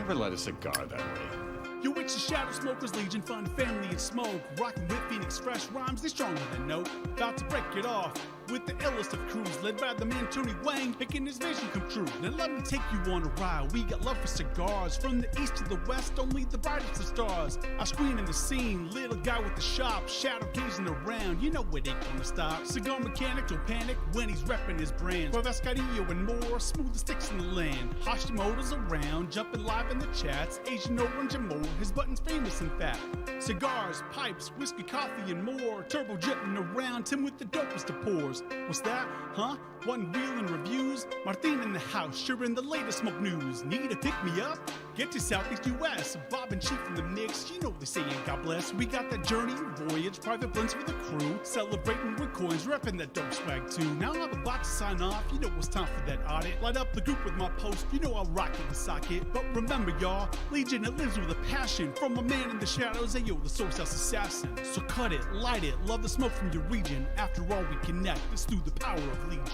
never light a cigar that way. Yo, it's the Shadow Smokers Legion, fun, family, and smoke. Rocking with Phoenix fresh rhymes, they stronger than no. About to break it off with the illest of crews, led by the man Tony Wang, making his vision come true. Now let me take you on a ride. We got love for cigars, from the east to the west, only the brightest of stars. I screen in the scene, little guy with the shop, shadow gazing around. You know it ain't gonna stop. Cigar mechanic don't panic when he's repping his brand. Escadillo and more, smooth as sticks in the land. Hashimoto's around, jumping live in the chats. Asian orange and more, his button's famous in fact. Cigars, pipes, whiskey, coffee, and more. Turbo jetting around, Tim with the dopest of pours. What's that? Huh? One wheel and reviews? Martin in the house, sharing the latest smoke news. Need to pick me up? Get to Southeast US. Bob and Chief in the mix, you know they saying God bless. We got that journey, voyage, private blends for the crew. Celebrating with coins, repping that dope swag too. Now I'm about to sign off, you know it's time for that audit. Light up the group with my post, you know I'll rock it the socket. But remember y'all, Legion it lives with a passion. From a man in the shadows, ayo, the source house assassin. So cut it, light it, love the smoke from your region. After all we connect, it's through the power of Legion.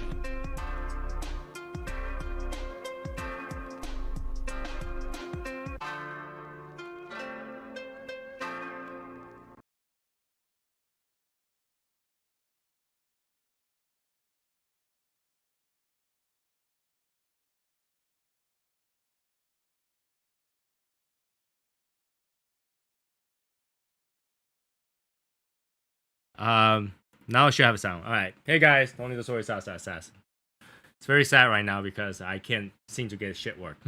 Now it should have a sound. All right. Hey guys, Tony the Story Sass. It's very sad right now because I can't seem to get shit work.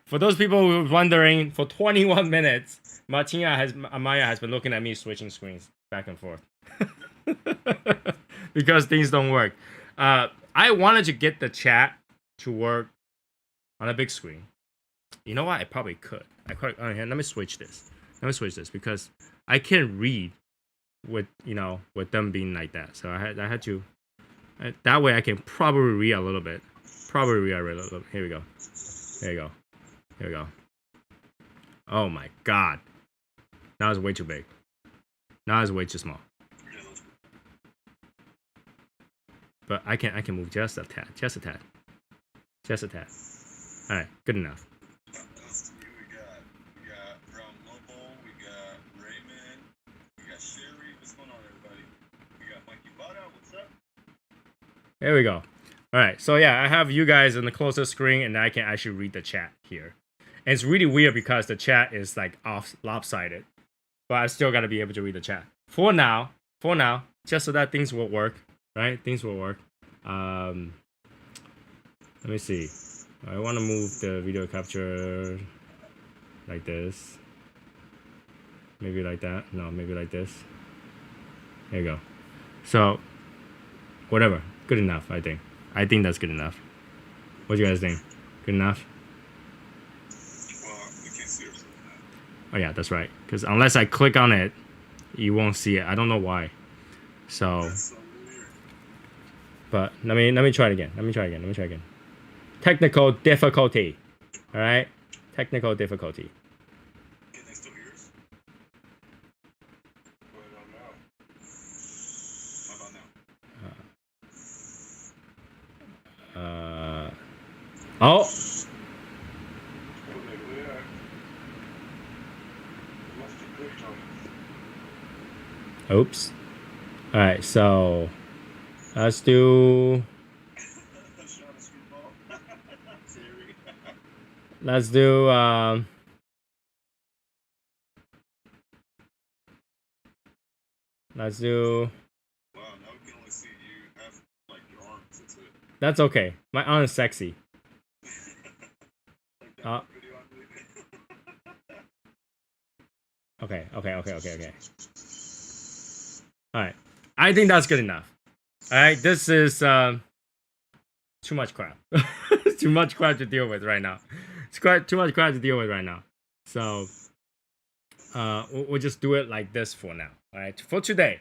For those people who are wondering, for 21 minutes, Amaya has been looking at me switching screens back and forth because things don't work. I wanted to get the chat to work on a big screen. You know what? I probably could. Let me switch this. Because I can't read with them being like that. So I had to. That way I can probably read a little bit. Here we go. Here we go. Oh my god. Now it's way too big. Now it's way too small. But I can move just a tad. All right, good enough. There we go. All right, so yeah, I have you guys in the closest screen, and I can actually read the chat here. And it's really weird because the chat is like lopsided, but I still got to be able to read the chat. For now, just so that things will work, right? Things will work. Let me see. I want to move the video capture like this. Maybe like that. No, maybe like this. There you go. So, whatever. Good enough, I think. I think that's good enough. What do you guys think? Good enough? Well, we can't see ourselves. Oh yeah, that's right. Because unless I click on it, you won't see it. I don't know why. So. That's so weird. But let me try it again. Let me try again. Technical difficulty. All right. Technical difficulty. Can they still hear us? Well, I don't know. How about now? Oh. Oops. All right, so let's do. Let's do. Let's do. Wow, now we can only see you have like your arms. That's it. That's okay. My arm is sexy. Like that video, I believe. Okay. All right. I think that's good enough. All right. This is too much crap. Too much crap to deal with right now. It's quite too much crap to deal with right now. So we'll just do it like this for now. All right. For today.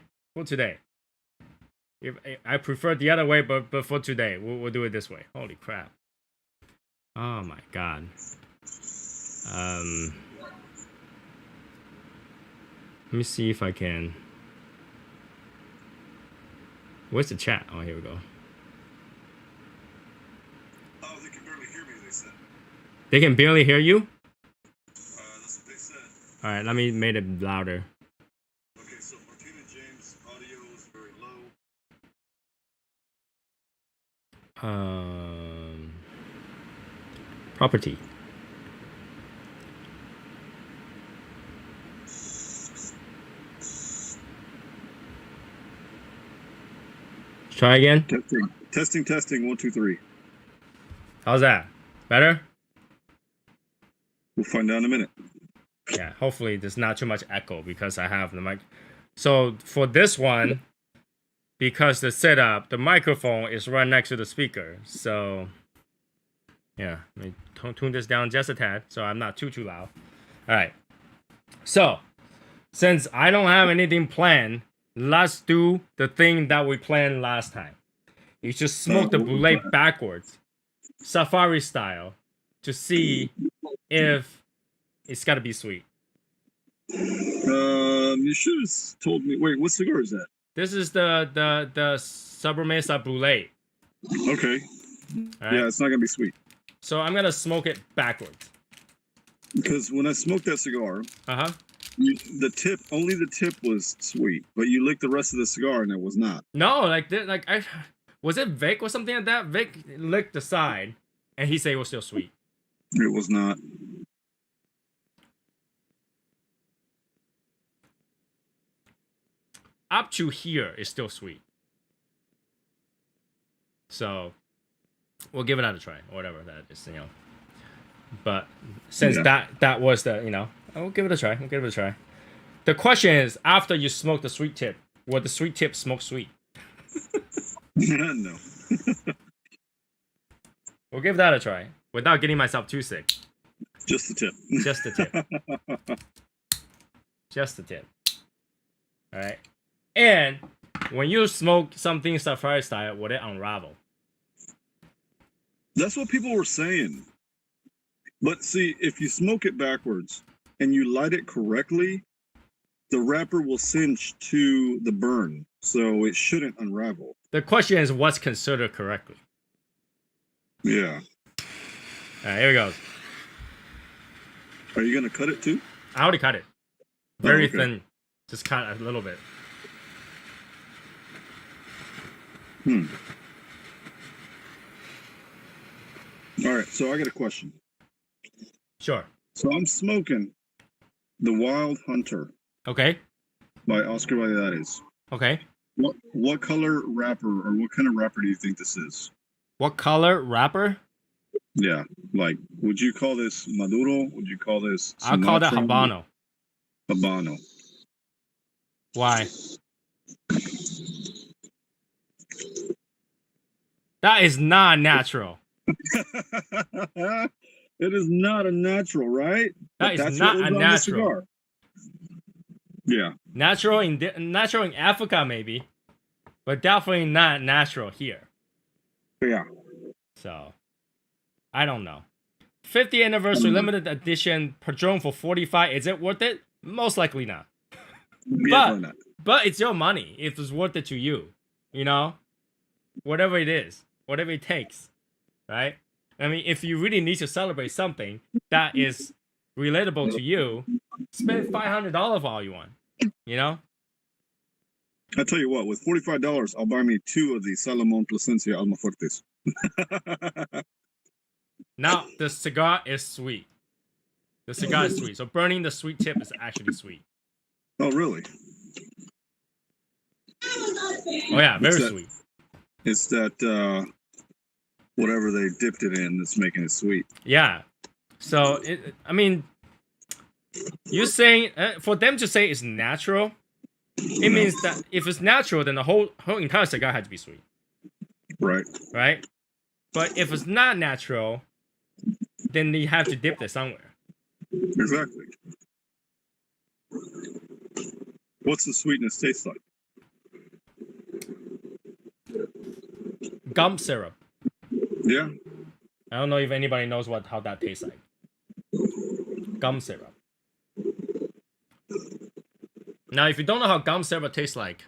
If I prefer the other way, but for today, we'll do it this way. Holy crap. Oh my god. Let me see if I can. Where's the chat? Oh, here we go. Oh, they can barely hear me, they said. They can barely hear you. That's what they said. All right, let me make it louder. Okay, so Martina James' audio is very low. Property. Try again. Testing. 1, 2, 3. How's that? Better? We'll find out in a minute. Yeah, hopefully there's not too much echo because I have the mic. So for this one, because the setup, the microphone is right next to the speaker. So yeah, let me tune this down just a tad so I'm not too loud. All right. So since I don't have anything planned, let's do the thing that we planned last time. You just smoke the boule backwards, safari style, to see if it's gotta be sweet. You should have told me. Wait, what cigar is that? This is the Sobremesa Boule. Okay. All right? Yeah, it's not gonna be sweet. So I'm gonna smoke it backwards. Because when I smoked that cigar, Uh-huh. only the tip was sweet, but you licked the rest of the cigar and it was not. No, was it Vic or something like that? Vic licked the side, and he said it was still sweet. It was not. Up to here is still sweet. So we'll give it out a try, or whatever that is, But since that was the, we'll give it a try. The question is, after you smoke the sweet tip, will the sweet tip smoke sweet? No. We'll give that a try without getting myself too sick. Just the tip. Just the tip. Just the tip. All right. And when you smoke something safari style, will it unravel? That's what people were saying. But see, if you smoke it backwards and you light it correctly, the wrapper will cinch to the burn, so it shouldn't unravel. The question is, what's considered correctly? Yeah. All right, here we go. Are you gonna cut it too? I already cut it. Very okay. thin. Just cut a little bit. All right, so I got a question. Sure. So I'm smoking The Wild Hunter Okay. by Oscar Valladares. Okay. What color wrapper or what kind of wrapper do you think this is? What color wrapper? Yeah, like, would you call this Maduro? Would you call this I'll call that Sumatra? Habano. Habano. Why? That is not natural. It is not a natural, right? That But is that's not what was a on the natural. cigar. Yeah. Natural in Africa maybe, but definitely not natural here. Yeah. So, I don't know. 50th anniversary limited edition Padron for 45. Is it worth it? Most likely not. Definitely not. But it's your money. If it's worth it to you, whatever it is, whatever it takes, right? I mean, if you really need to celebrate something that is relatable to you, spend $500 for all you want. I tell you what, with $45, I'll buy me 2 of the Salomon Plasencia Almafuertes. Now the cigar is sweet. The cigar is sweet. So burning the sweet tip is actually sweet. Oh, really? Oh yeah, very sweet. It's that whatever they dipped it in that's making it sweet. Yeah. So you're saying for them to say it's natural, it means that if it's natural, then the whole entire cigar had to be sweet. Right. Right? But if it's not natural, then you have to dip it somewhere. Exactly. What's the sweetness taste like? Gum syrup. Yeah. I don't know if anybody knows how that tastes like. Gum syrup. Now, if you don't know how gum syrup tastes like,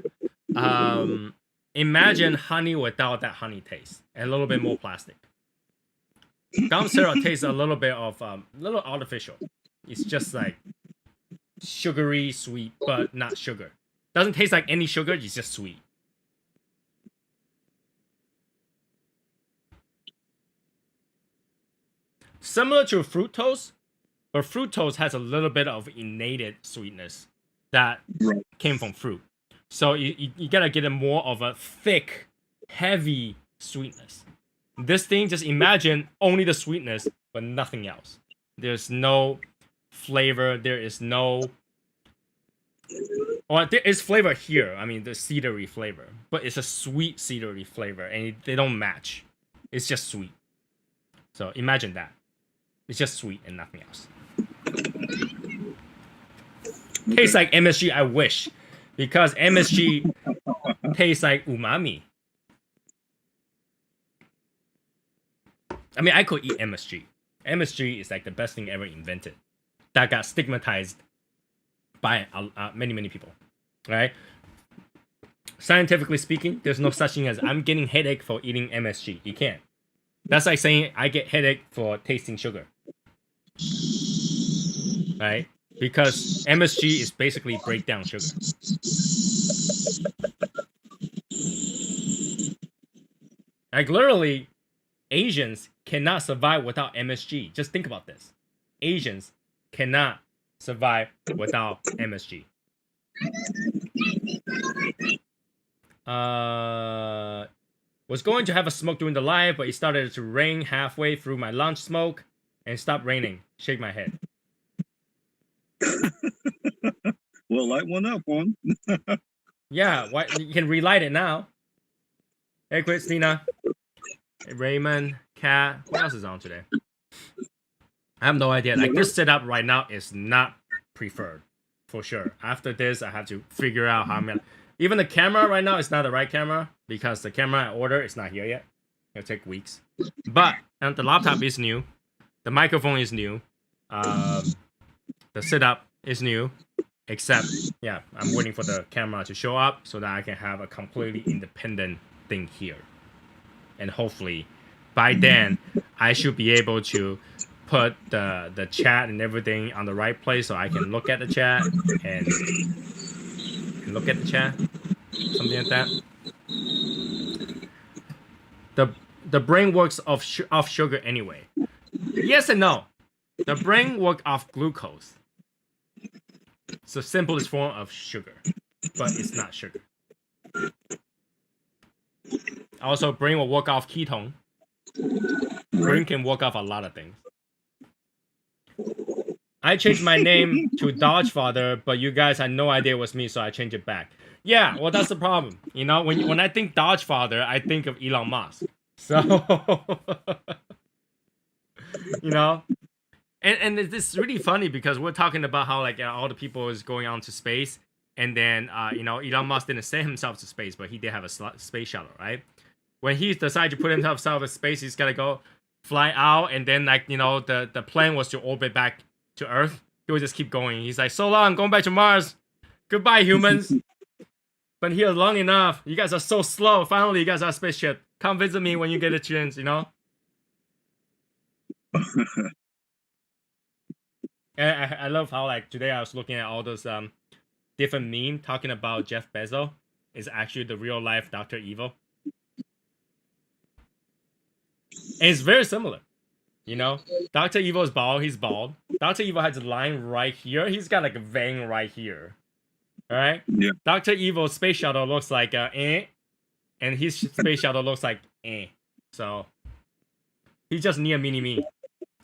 imagine honey without that honey taste and a little bit more plastic. Gum syrup tastes a little bit of little artificial. It's just like sugary sweet, but not sugar. Doesn't taste like any sugar. It's just sweet. Similar to fructose, but fructose has a little bit of innate sweetness that Right. came from fruit. So you gotta get a more of a thick, heavy sweetness. This thing, just imagine only the sweetness, but nothing else. There's no flavor. There is no... Well, there is flavor here. I mean, the cedary flavor. But it's a sweet cedary flavor, and they don't match. It's just sweet. So imagine that. It's just sweet and nothing else. Tastes like MSG, I wish. Because MSG tastes like umami. I mean, I could eat MSG. MSG is like the best thing ever invented. That got stigmatized by many, many people. Right? Scientifically speaking, there's no such thing as I'm getting headache for eating MSG. You can't. That's like saying I get headache for tasting sugar. Right? Because MSG is basically breakdown sugar. Like literally, Asians cannot survive without MSG. Just think about this. Asians cannot survive without MSG. Was going to have a smoke during the live, but it started to rain halfway through my lunch smoke and stopped raining. Shake my head. Well, light one up, one. Yeah, why you can relight it now. Hey, Christina. Hey, Raymond, Kat. What else is on today? I have no idea. Like this setup right now is not preferred, for sure. After this, I have to figure out how I'm gonna. Even the camera right now is not the right camera because the camera I ordered is not here yet. It'll take weeks. But and the laptop is new. The microphone is new. The setup is new. Except, yeah, I'm waiting for the camera to show up so that I can have a completely independent thing here. And hopefully, by then, I should be able to put the chat and everything on the right place so I can look at the chat and look at the chat. Something like that. The brain works off sugar anyway. Yes and no. The brain works off glucose. It's the simplest form of sugar, but it's not sugar. Also, brain will work off ketone. Brain can work off a lot of things. I changed my name to Dodgefather, but you guys had no idea it was me, so I changed it back. Yeah, well, that's the problem. You know, when I think Dodgefather, I think of Elon Musk. So, you know. And it's really funny because we're talking about how like all the people is going on to space, and then you know, Elon Musk didn't send himself to space, but he did have a space shuttle, right? When he decided to put himself in space, he's gotta go fly out, and then like you know the plan was to orbit back to Earth. He would just keep going. He's like, so long, going back to Mars. Goodbye, humans. Been here long enough. You guys are so slow. Finally, you guys are a spaceship. Come visit me when you get a chance. You know. And I love how like today I was looking at all those different memes talking about Jeff Bezos is actually the real life Dr. Evil. And it's very similar. You know, Dr. Evil is bald, he's bald. Dr. Evil has a line right here. He's got like a vein right here. Alright? Yeah. Dr. Evil's space shuttle looks like and his space shuttle looks like So he's just near mini-me.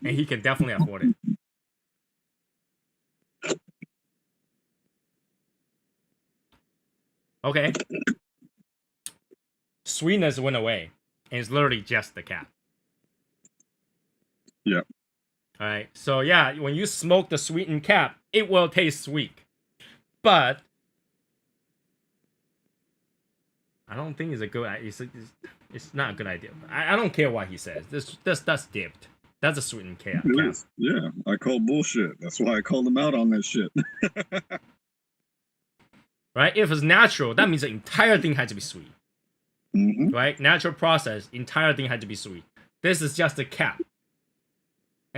And he can definitely afford it. Okay. Sweetness went away. And it's literally just the cap. Yeah. Alright. So yeah, when you smoke the sweetened cap, it will taste sweet. But I don't think it's a good it's not a good idea. I don't care what he says. That's dipped. That's a sweetened cap. It is. Yeah. I call bullshit. That's why I called him out on that shit. Right? If it's natural, that means the entire thing had to be sweet. Mm-hmm. Right? Natural process, entire thing had to be sweet. This is just a cap.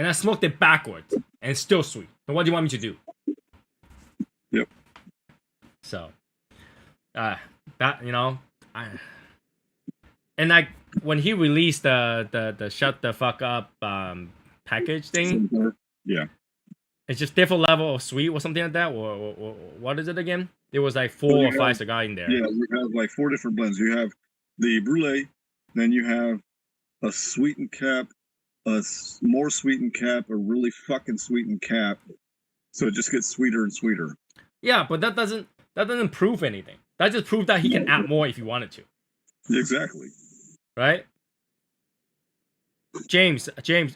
and I smoked it backwards, and it's still sweet. So what do you want me to do? Yep. So, that and like when he released the shut the fuck up package thing, Yeah. it's just different level of sweet or something like that. Or what is it again? There was like 4 or 5 cigar in there. Yeah, you have like 4 different blends. You have the brulee, then you have a sweetened cap, more sweetened cap, a really fucking sweetened cap. So it just gets sweeter and sweeter. Yeah, but that doesn't prove anything. That just proves that he can add more if he wanted to. Exactly. Right? James,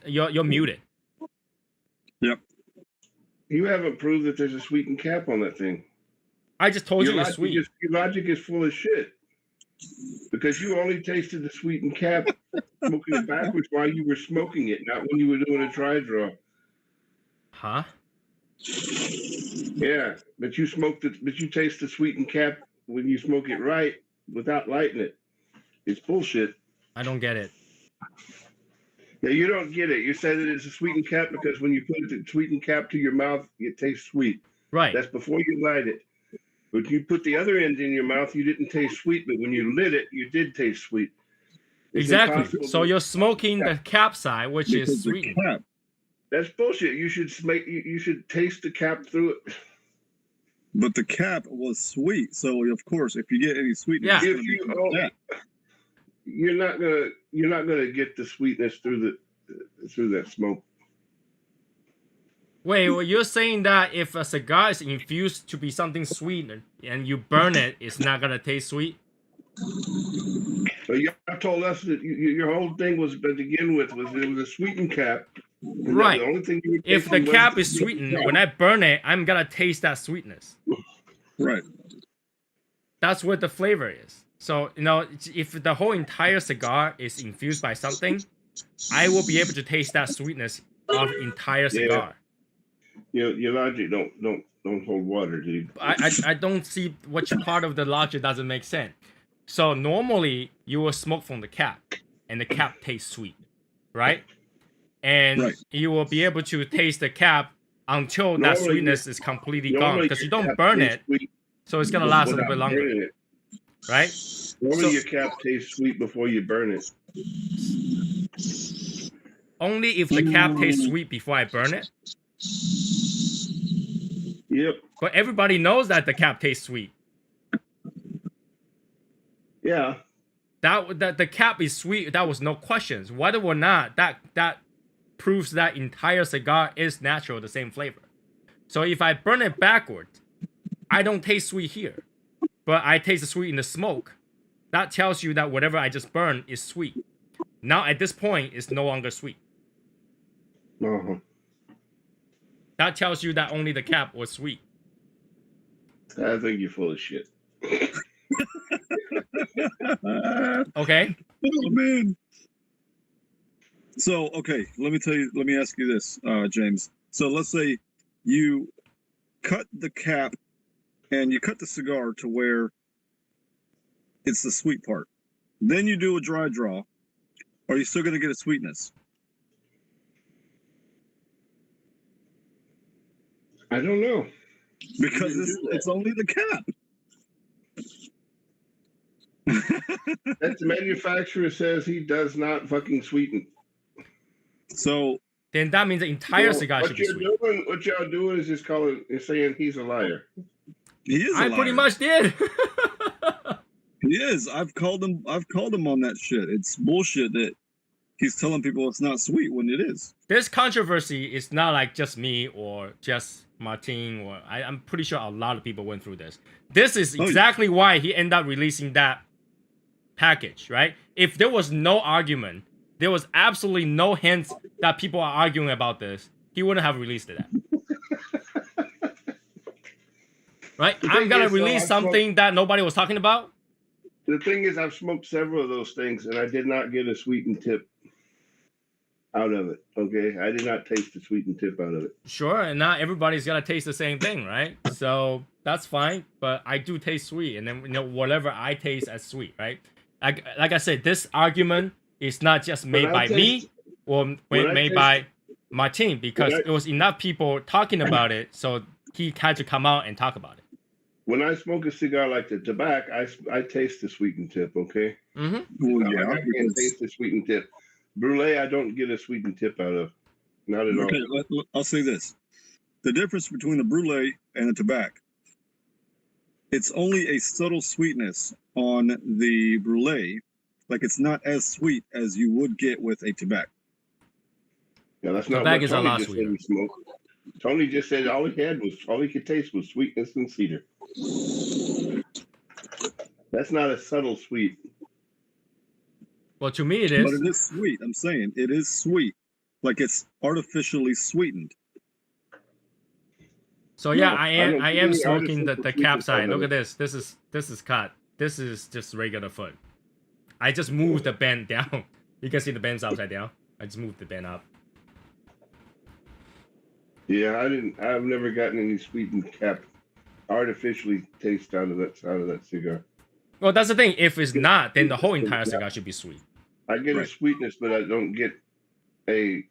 you're muted. Yep. You haven't proved that there's a sweetened cap on that thing. I just told you Your it's sweet. your logic is full of shit. Because you only tasted the sweetened cap smoking it backwards while you were smoking it, not when you were doing a dry draw. Huh? Yeah, but you taste the sweetened cap when you smoke it right without lighting it. It's bullshit. I don't get it. Yeah, you don't get it. You said that it's a sweetened cap because when you put the sweetened cap to your mouth, it tastes sweet. Right. That's before you light it. But you put the other end in your mouth, you didn't taste sweet. But when you lit it, you did taste sweet. It's exactly. impossible So to- you're smoking the cap side, which Because is the sweet. cap, That's bullshit. You should taste the cap through it. but the cap was sweet. So of course, if you get any sweetness, Yeah. it's If gonna be you from oh, that. you're not gonna get the sweetness through that smoke. Wait, well, you're saying that if a cigar is infused to be something sweet and you burn it, it's not gonna taste sweet? But you told us that your whole thing was to begin with was it was a sweetened cap. And Right. The only thing you were If the tasting was cap the is sweetened, cap. when I burn it, I'm gonna taste that sweetness. Right. That's what the flavor is. So, if the whole entire cigar is infused by something, I will be able to taste that sweetness of the entire cigar. Your logic don't hold water, dude. I don't see which part of the logic doesn't make sense. So normally you will smoke from the cap, and the cap tastes sweet, right? And Right. you will be able to taste the cap until that Normally- sweetness is completely gone, Normally because you your don't cap burn tastes it, sweet so it's gonna last a little without bit longer, burning it. right? Normally So- your cap tastes sweet before you burn it. Only if the cap tastes sweet before I burn it. Yep. But everybody knows that the cap tastes sweet. Yeah. That the cap is sweet. That was no questions. Whether or not that proves that entire cigar is natural, the same flavor. So if I burn it backwards, I don't taste sweet here, but I taste the sweet in the smoke. That tells you that whatever I just burned is sweet. Now at this point, it's no longer sweet. Uh-huh. That tells you that only the cap was sweet. I think you're full of shit. Okay. Oh man. So okay, let me ask you this, James. So let's say you cut the cap and you cut the cigar to where it's the sweet part. Then you do a dry draw. Are you still gonna get a sweetness? I don't know. Because You can do that. it's only the cap. That the manufacturer says he does not fucking sweeten. So Then that means the entire Well, cigar should be sweet. what y'all doing is just saying he's a liar. he is. I pretty much did. He is. I've called him on that shit. It's bullshit that he's telling people it's not sweet when it is. This controversy is not like just me or just Martin, or I'm pretty sure a lot of people went through this. This is Oh, yeah. exactly why he ended up releasing that package, right? If there was no argument, there was absolutely no hints that people are arguing about this, he wouldn't have released it. Right? The I'm thing gonna is, release I've something that nobody was talking about. The thing is, I've smoked several of those things, and I did not get a sweetened tip out of it. Okay, I did not taste the sweetened tip out of it. Sure, and not everybody's gonna taste the same thing, right? So that's fine, but I do taste sweet, and then whatever I taste as sweet, right? Like I said, this argument is not just made When I by me taste- or when I made taste- by Martin, because Right. it was enough people talking about it, so he had to come out and talk about it. When I smoke a cigar like the tobacco, I taste the sweetened tip. Okay. Hmm. Well, Not yeah, like I can't because- taste the sweetened tip. Brulee, I don't get a sweetened tip out of. Not at all. Okay, I'll say this: the difference between the brulee and the tobacco, it's only a subtle sweetness on the brulee. Like it's not as sweet as you would get with a tobacco. Yeah, that's not Tobacco what is a Tony lot just said sweeter. he smoked. Tony just said all he could taste was sweetness and cedar. That's not a subtle sweet. Well, to me it But is. it is sweet. I'm saying it is sweet. Like it's artificially sweetened. So yeah, No, I I am don't I see am any smoking the artificial cap sweetness side. on Look it. at this. This is cut. This is just regular foot. I just moved the band down. You can see the band's upside down. I just moved the band up. Yeah, I've never gotten any sweetened cap artificially taste out of that cigar. Well, that's the thing. If it's not, then the whole entire cigar should be sweet. I get a Right. sweetness, but I don't get a.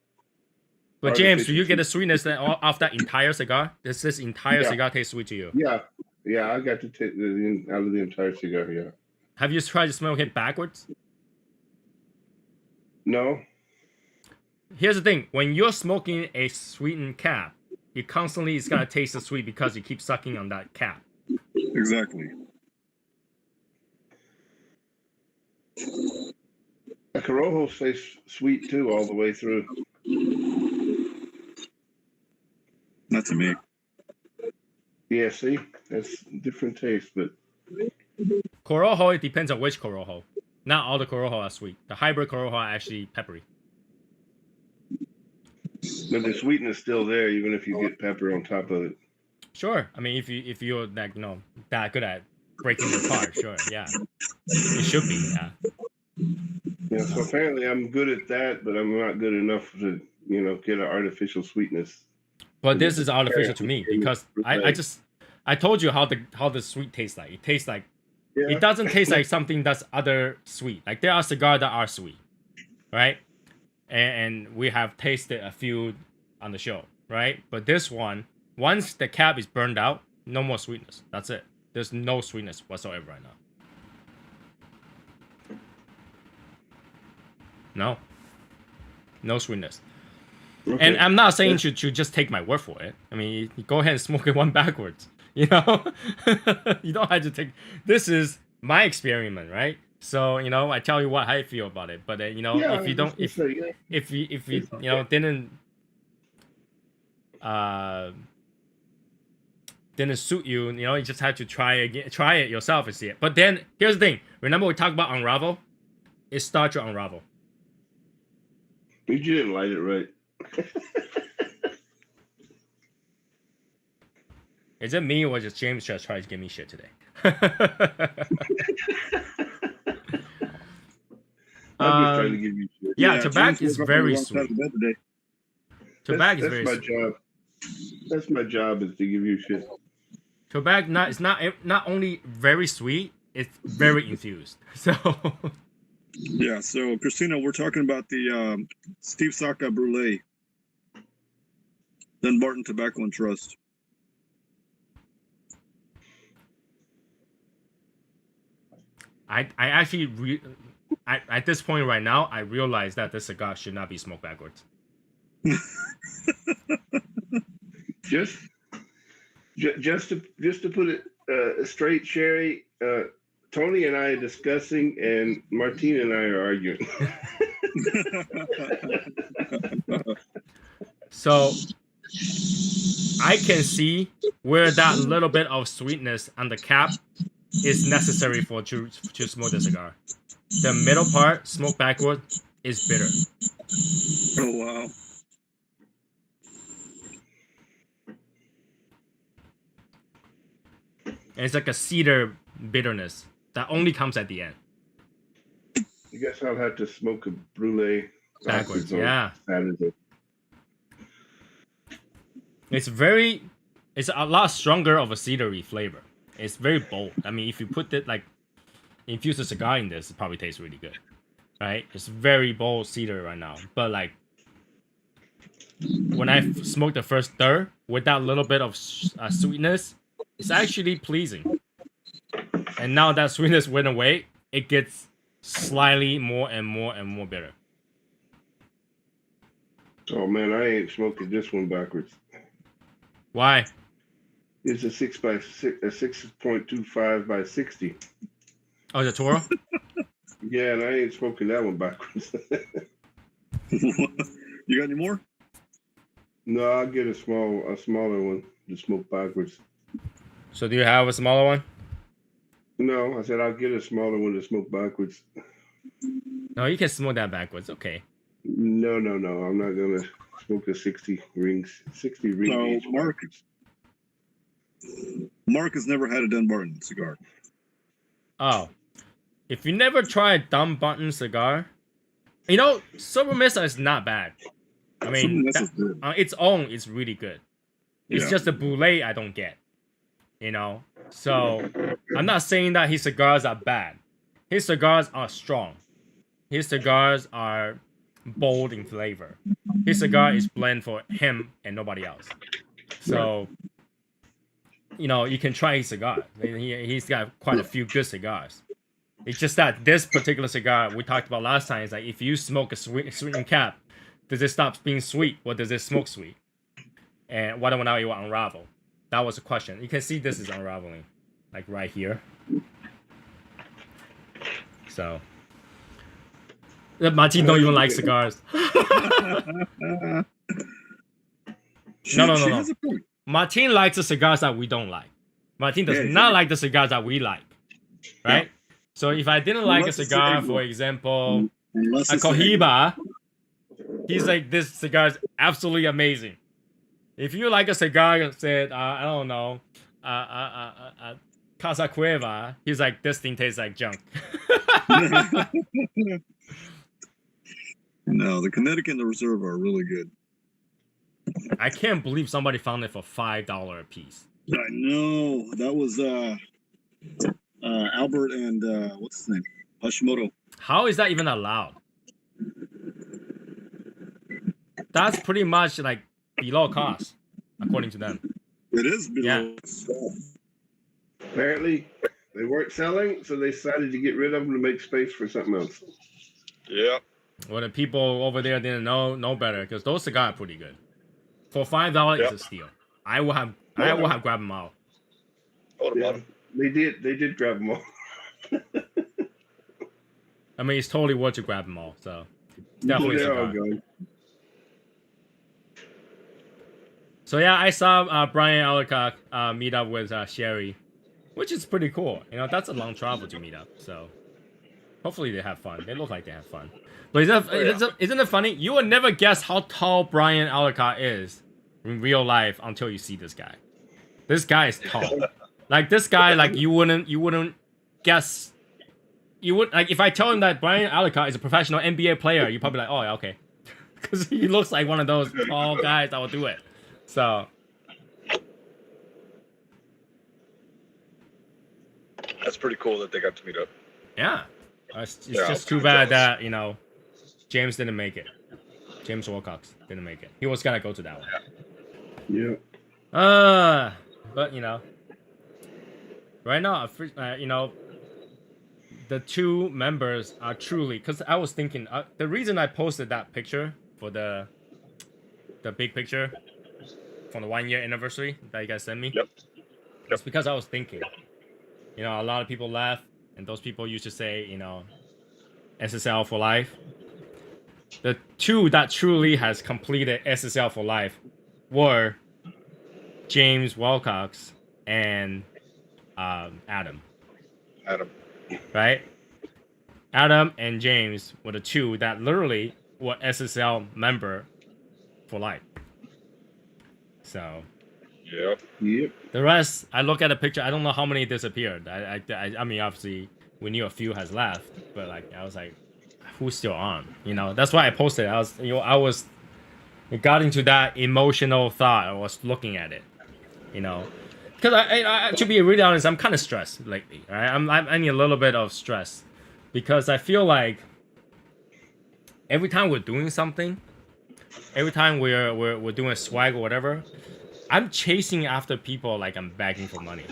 But James, do Artificial you get the sweet. sweetness off that entire cigar? Does this entire Yeah. cigar taste sweet to you? Yeah, I got to take out of the entire cigar. Yeah. Have you tried to smoke it backwards? No. Here's the thing: when you're smoking a sweetened cap, you constantly is gonna taste the sweet because you keep sucking on that cap. Exactly. A Corojo tastes sweet too all the way through. Not to me. Yeah, see, that's different taste, but Corojo, it depends on which Corojo. Not all the Corojo are sweet. The hybrid Corojo are actually peppery. the sweetness still there, even if you get pepper on top of it. Sure. I mean, if you're like that good at breaking it apart, sure, yeah, it should be. Yeah. Yeah, so apparently I'm good at that, but I'm not good enough to get an artificial sweetness. But this is artificial to me because I told you how the sweet tastes like. It tastes like Yeah. it doesn't taste like something that's other sweet. Like there are cigars that are sweet, right? And we have tasted a few on the show, right? But this one, once the cap is burned out, no more sweetness. That's it. There's no sweetness whatsoever right now. No sweetness. Okay. And I'm not saying you should just take my word for it. I mean, you go ahead and smoke it one backwards. You know, you don't have to take. This is my experiment, right? So I tell you what I feel about it. But Yeah, if you I don't, was gonna say, yeah. if you It's okay. didn't suit you, you just have to try it yourself and see it. But then here's the thing. Remember we talked about unravel? It starts to unravel. You didn't light it right. Is it me or just James just trying to give me shit today? I'm just trying to give you shit. Yeah, tobacco James is woke up on the very wrong side of sweet. the bed today. Tobacco is That's very my sweet. job. That's my job, is to give you shit. Tobacco it's not only very sweet, it's very infused. So Yeah, so Christina, we're talking about the Steve Saka Brulee, Dunbarton Tobacco and Trust. I actually at this point right now I realize that this cigar should not be smoked backwards. Just to put it straight, Sherry. Tony and I are discussing, and Martina and I are arguing. So I can see where that little bit of sweetness on the cap is necessary for to smoke the cigar. The middle part, smoke backward, is bitter. Oh wow! And it's like a cedar bitterness that only comes at the end. I guess I'll have to smoke a brulee Backwards, on yeah. Saturday. It's a lot stronger of a cedary flavor. It's very bold. I mean, if you put it infuse a cigar in this, it probably tastes really good, right? It's very bold cedar right now, but when I smoked the first third with that little bit of sweetness, it's actually pleasing. And now that sweetness went away, it gets slightly more and more and more bitter. Oh man, I ain't smoking this one backwards. Why? It's a 6.25 by 60. Oh, the Toro? Yeah, and I ain't smoking that one backwards. You got any more? No, I'll get a smaller one to smoke backwards. So do you have a smaller one? No, I said I'll get a smaller one to smoke backwards. No, you can smoke that backwards. Okay. No, I'm not gonna smoke a 60 rings. 60 ring No, gauge Mark. backwards. Mark has never had a Dunbarton cigar. Oh. If you never tried Dunbarton cigar, you know, Silver Mesa is not bad. I mean, This is good. on its own, it's really good. It's Yeah. just the boulet I don't get, you know? So, I'm not saying that his cigars are bad. His cigars are strong. His cigars are bold in flavor. His cigar is blend for him and nobody else. So, you know, you can try his cigar. He's got quite a few good cigars. It's just that this particular cigar we talked about last time is like, if you smoke a sweetened cap, does it stop being sweet or does it smoke sweet? And whether or not it will unravel. That was the question. You can see this is unraveling, like right here. So, Martin don't even like cigars. No. She has a point. Martin likes the cigars that we don't like. Martin does Yeah, not like the cigars that we like, right? So if I didn't like a Unless it's cigar, the for example, Unless a it's the- Cohiba, he's like, this cigar is absolutely amazing. If you like a cigar that said, I don't know, Casa Cueva, he's like, this thing tastes like junk. No, the Connecticut and the Reserve are really good. I can't believe somebody found it for $5 a piece. I know. That was Albert and what's his name? Hashimoto. How is that even allowed? That's pretty much like below cost, according to them. It is below. Apparently, they weren't selling, so they decided to get rid of them to make space for something else. Yeah. Well, the people over there didn't know better because those cigars are pretty good. For $5, Yep. it's a steal. I will have grabbed them all. Hold Yeah, on. they did grab them all. I mean, it's totally worth to grab them all. So it's definitely a They're all cigar. going. So yeah, I saw Brian Alcock meet up with Sherry, which is pretty cool. You know, that's a long travel to meet up. So hopefully they have fun. They look like they have fun. But isn't it funny? You would never guess how tall Brian Alcock is in real life until you see this guy. This guy is tall. Like this guy, like you wouldn't guess. You would like if I tell him that Brian Alcock is a professional NBA player, you'd probably be like, oh yeah, okay, because he looks like one of those tall guys that will do it. So That's pretty cool that they got to meet up. yeah, it's Yeah, just I'm too bad jealous. that James didn't make it. James Wilcox didn't make it. He was gonna go to that one. Yeah. But right now, the two members are truly. Because I was thinking, the reason I posted that picture for the big picture from the 1 year anniversary that you guys sent me. Yep. It's because I was thinking, a lot of people laugh, and those people used to say, SSL for life. The two that truly has completed SSL for life were James Wilcox and Adam. Adam. Right? Adam and James were the two that literally were SSL member for life. So Yep. Yep. the rest, I look at the picture. I don't know how many disappeared. I mean, obviously we knew a few has left, but I was like, who's still on? That's why I posted. It got into that emotional thought. I was looking at it, because I to be really honest, I'm kind of stressed lately. Right? I'm in a little bit of stress because I feel like every time we're doing something, every time we're doing a swag or whatever, I'm chasing after people like I'm begging for money.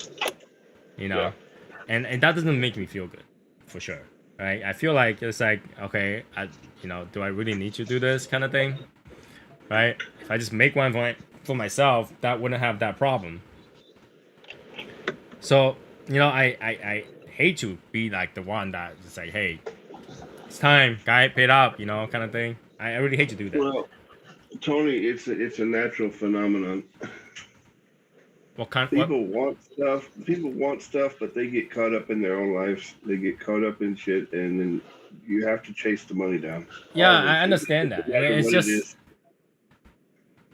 You know, Yeah. and that doesn't make me feel good, for sure. Right? I feel like it's like, okay, do I really need to do this kind of thing? Right? If I just make one for myself, that wouldn't have that problem. So, I hate to be like the one that is like, hey, it's time, guy, paid up, kind of thing. I really hate to do that. Well, Tony, it's a natural phenomenon. What kind? People want stuff. People want stuff, but they get caught up in their own lives. They get caught up in shit, and then you have to chase the money down. Yeah, Always. I understand that. It doesn't matter It's what just, it is.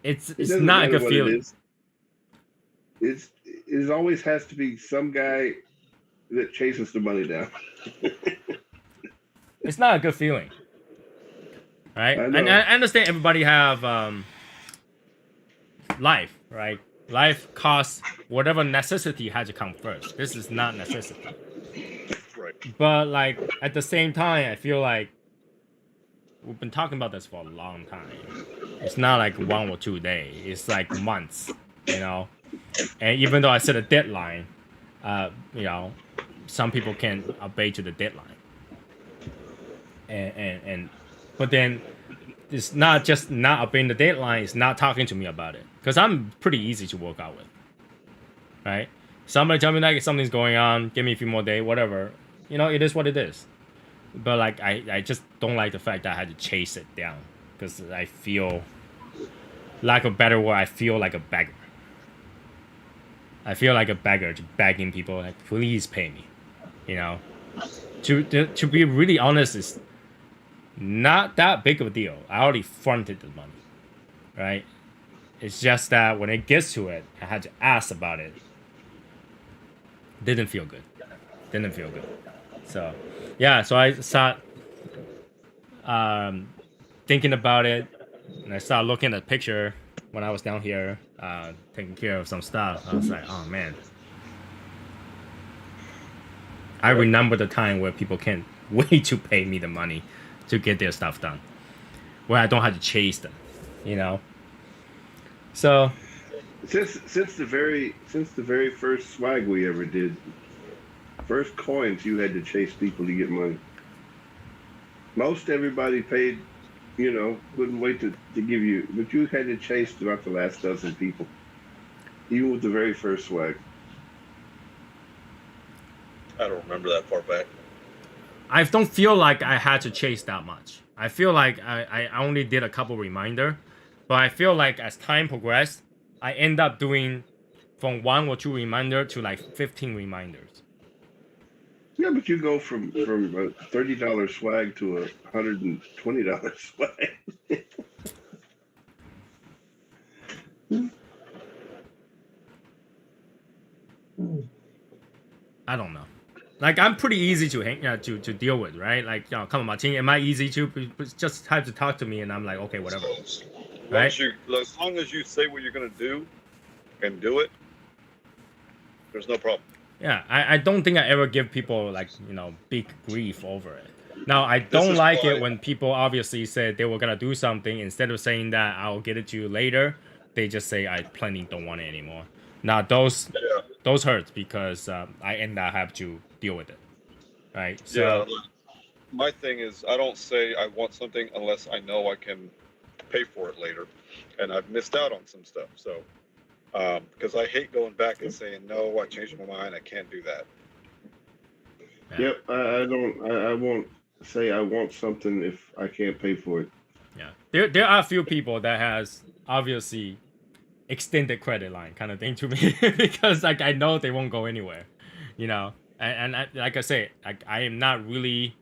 it's It doesn't not a matter good what it feeling. is. It always has to be some guy that chases the money down. It's not a good feeling, right? I And know. I understand everybody have life, right? Life costs whatever necessity had to come first. This is not necessity. Right. But like at the same time, I feel like we've been talking about this for a long time. It's not like 1 or 2 days. It's like months, And even though I set a deadline, some people can obey to the deadline. But then it's not just not obeying the deadline. It's not talking to me about it, because I'm pretty easy to work out with, right? Somebody tell me like something's going on, give me a few more days, whatever. It is what it is. But like I just don't like the fact that I had to chase it down, because I feel, lack of a better word, I feel like a beggar. I feel like a beggar, just begging people like, please pay me. To be really honest, is not that big of a deal. I already fronted the money, right? It's just that when it gets to it, I had to ask about it. Didn't feel good. So, yeah. So I start thinking about it, and I started looking at the picture when I was down here taking care of some stuff. I was like, oh man. I remember the time where people can't wait to pay me the money to get their stuff done, where I don't have to chase them, So Since the very first swag we ever did, first coins, you had to chase people to get money. Most everybody paid, wouldn't wait to give you, but you had to chase about the last dozen people, even with the very first swag. I don't remember that far back. I don't feel like I had to chase that much. I feel like I only did a couple reminder, but I feel like as time progressed, I end up doing from 1 or 2 reminder to like 15 reminders. Yeah, but you go from a $30 swag to a $120 swag. I don't know. Like I'm pretty easy to to deal with, right? Like, come on, Martin, am I easy to just have to talk to me, and I'm like, okay, whatever. Right? As long as you say what you're gonna do and do it, there's no problem. Yeah, I don't think I ever give people like big grief over it. Now I don't is like why- it when people obviously said they were gonna do something, instead of saying that I'll get it to you later, they just say I plainly don't want it anymore. Now those hurt, because I end up have to deal with it, right? So Yeah. My thing is, I don't say I want something unless I know I can pay for it later, and I've missed out on some stuff. So, because I hate going back and saying no, I changed my mind, I can't do that. Yep, I won't say I want something if I can't pay for it. yeah, there are a few people that has obviously extended credit line kind of thing to me because like I know they won't go anywhere, and I, like I say, I am not really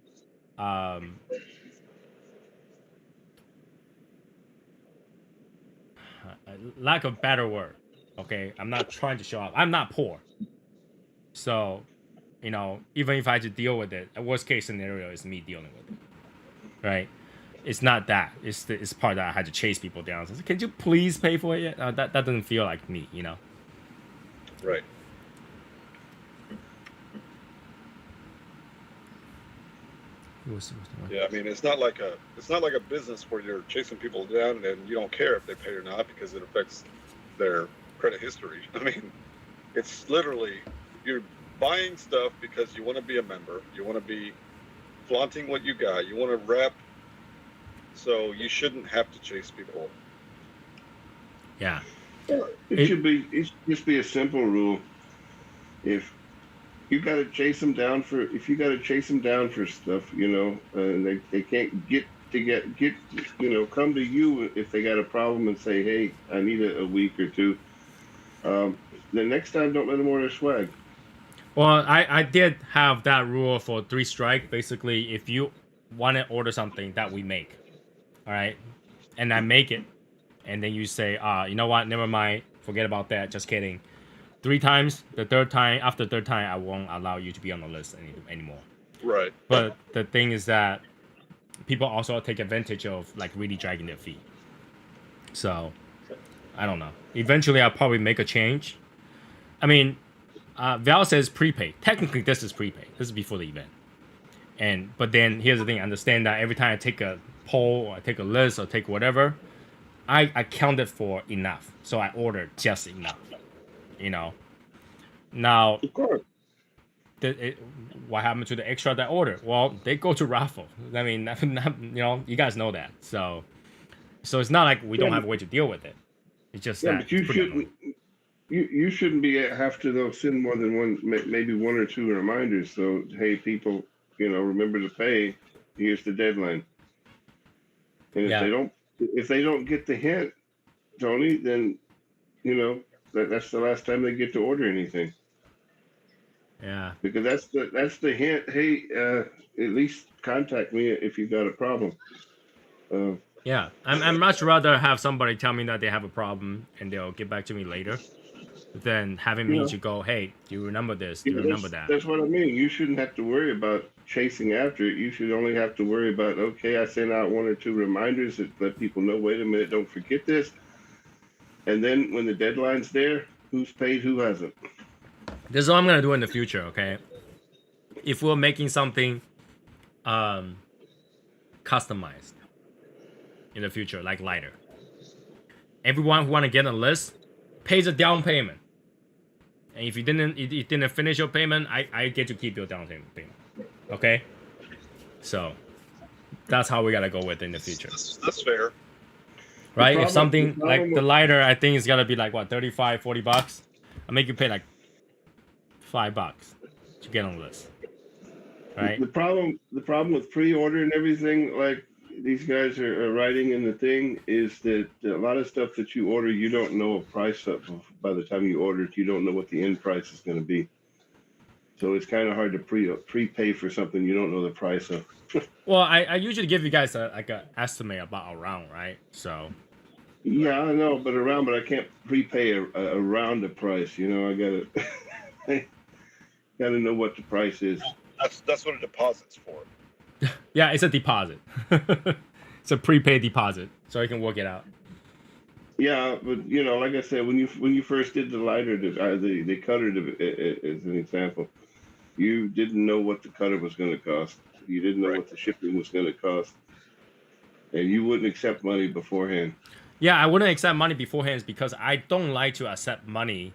lack of better word, okay, I'm not trying to show up, I'm not poor, so even if I had to deal with it, a worst case scenario is me dealing with it, right? It's not that. It's part that I had to chase people down. So, can you please pay for it yet? That doesn't feel like me, Right. Yeah, I mean, it's not like a business where you're chasing people down and you don't care if they pay or not because it affects their credit history. I mean, it's literally you're buying stuff because you want to be a member, you want to be flaunting what you got, you want to rep, so you shouldn't have to chase people. Yeah. It should just be a simple rule. If you got to chase them down for, if you got to chase them down for stuff, you know, they can't get, you know, come to you if they got a problem and say, hey, I need a week or two. The next time, don't let them order swag. Well, I did have that rule for 3 strike. Basically, if you want to order something that we make, all right, and I make it, and then you say, you know what, never mind, forget about that, just kidding. 3 times, the third time, after the third time, I won't allow you to be on the list anymore. Right. But the thing is that people also take advantage of like really dragging their feet. So, I don't know. Eventually, I'll probably make a change. I mean, Val says prepaid. Technically, this is prepaid. This is before the event. But then here's the thing. I understand that every time I take a poll or I take a list or take whatever, I counted for enough. So I ordered just enough. You know. Now, Of course. what happened to the extra that I ordered? Well, they go to raffle. I mean, you know, you guys know that. So it's not like we don't have a way to deal with it. It's just Yeah, that but you it's pretty shouldn't. annoying. You shouldn't be have to though send more than one, maybe 1 or 2 reminders. So hey, people, you know, remember to pay. Here's the deadline. And if Yeah. they don't get the hint, Tony, then you know that's the last time they get to order anything. Yeah. Because that's the hint. Hey, at least contact me if you got a problem. Yeah, I'm much rather have somebody tell me that they have a problem and they'll get back to me later, than having me Yeah. to go, hey, do you remember this? Do you remember that? That's what I mean. You shouldn't have to worry about chasing after it. You should only have to worry about, okay, I sent out 1 or 2 reminders that let people know, wait a minute, don't forget this. And then when the deadline's there, who's paid, who hasn't. This is what I'm gonna do in the future, okay? If we're making something customized in the future, like lighter, everyone who wanna get on a list pays a down payment. And if you didn't finish your payment, I get to keep your down payment. Okay? So that's how we gotta go with it in the future. That's fair. Right? problem- If something the problem like the with- lighter, I think it's gotta be like what, 35, 40 bucks. I'll make you pay like $5 to get on the list. Right? The problem with pre-order and everything, like these guys are writing in the thing, is that a lot of stuff that you order, you don't know a price of by the time you order it. You don't know what the end price is going to be. So it's kind of hard to prepay for something you don't know the price of. Well, I usually give you guys like an estimate about around, right? So Yeah, I know, but I can't prepay around the price. You know, I gotta know what the price is. That's what a deposit's for. yeah, it's a deposit. It's a prepaid deposit, so you can work it out. Yeah, but you know, like I said, when you first did the lighter, the cutter, as an example, you didn't know what the cutter was going to cost. You didn't know Right. what the shipping was going to cost, and you wouldn't accept money beforehand. Yeah, I wouldn't accept money beforehand because I don't like to accept money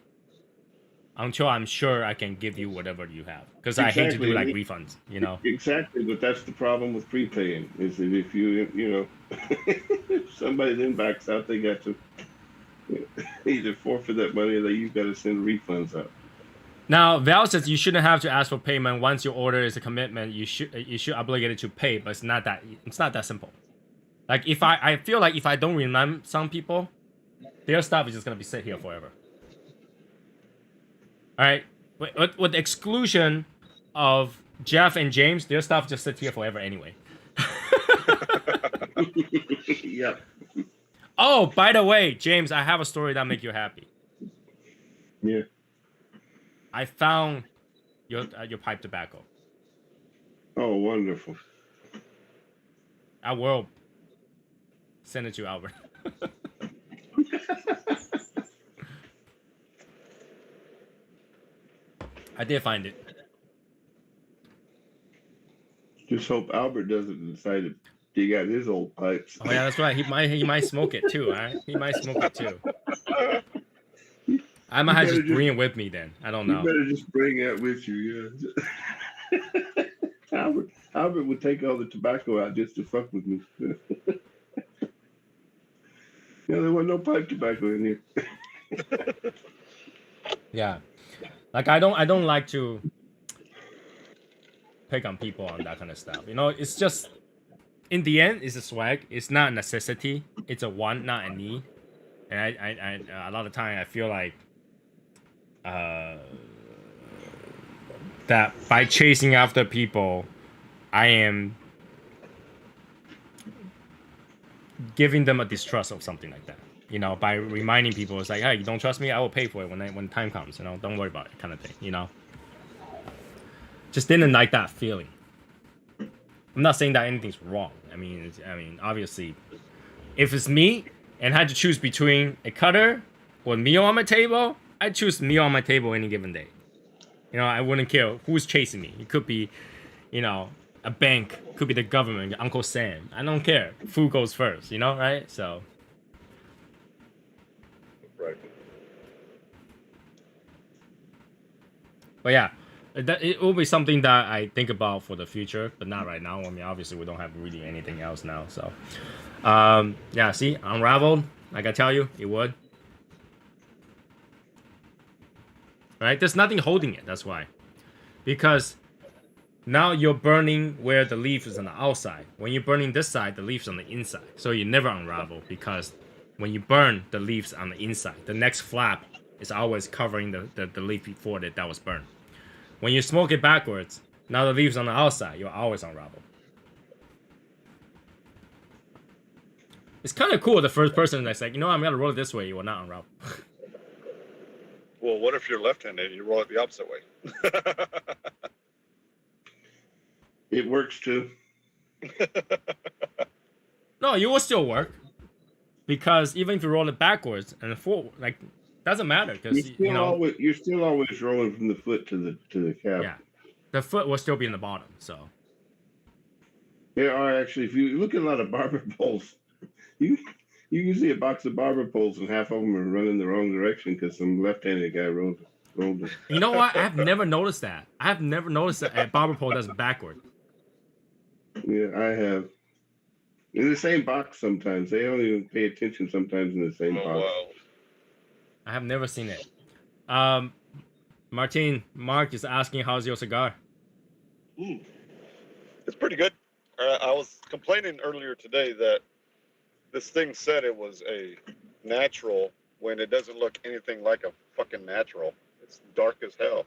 until I'm sure I can give you whatever you have. Because I hate to do like Exactly. refunds, you know. Exactly, but that's the problem with prepaying. Is that if you know, if somebody then backs out, they got to either forfeit that money or you've got to send refunds out. Now, Val says you shouldn't have to ask for payment once your order is a commitment. You should obligated to pay, but it's not that simple. Like if I feel like if I don't remind some people, their stuff is just gonna be sit here forever. All right, with the exclusion of Jeff and James, their stuff just sits here forever anyway. Yeah. Oh, by the way, James, I have a story that make you happy. Yeah. I found your pipe tobacco. Oh, wonderful. I will send it to Albert. I did find it. Just hope Albert doesn't decide to dig out his old pipes. Oh yeah, that's right. He might smoke it too. Right? He might smoke it too. I might have to just bring it with me then. I don't You know. better just bring that with you. Yeah. Albert would take all the tobacco out just to fuck with me. There wasn't no pipe tobacco in here. Yeah, like I don't like to pick on people on that kind of stuff. You know, it's just in the end, it's a swag. It's not a necessity. It's a want, not a need. And I a lot of time I feel like that by chasing after people, I am giving them a distrust of something like that. You know, by reminding people, it's like, hey, you don't trust me? I will pay for it when time comes. You know, don't worry about it, kind of thing. You know, just didn't like that feeling. I'm not saying that anything's wrong. I mean, obviously, if it's me and had to choose between a cutter or meal on my table, I'd choose meal on my table any given day. You know, I wouldn't care who's chasing me. It could be, you know, a bank, could be the government, Uncle Sam. I don't care. Food goes first, you know, right? So. Right. But yeah, it will be something that I think about for the future, but not right now. I mean, obviously, we don't have really anything else now. So, yeah, see, unraveled. Like I tell you, it would. Right? There's nothing holding it. That's why. Because now you're burning where the leaf is on the outside. When you're burning this side, the leaf's on the inside. So you never unravel because when you burn the leaves on the inside, the next flap is always covering the leaf before that was burned. When you smoke it backwards, now the leaves on the outside, you'll always unravel. It's kind of cool, the first person that's like, you know, I'm going to roll it this way, you will not unravel. Well, what if you're left-handed and you roll it the opposite way? It works too. No, you will still work. Because even if you roll it backwards and forward, like, doesn't matter. Because, you know, you're still always rolling from the foot to the calf. Yeah. The foot will still be in the bottom, so. There are actually, if you look at a lot of barber poles, you can see a box of barber poles and half of them are running the wrong direction because some left-handed guy rolled it. You know what? I have never noticed that. I have never noticed that a barber pole that's backward. Yeah, I have. In the same box sometimes. They don't even pay attention sometimes in the same box. Wow. I have never seen it. Mark is asking, how's your cigar? It's pretty good. I was complaining earlier today that this thing said it was a natural when it doesn't look anything like a fucking natural. It's dark as hell.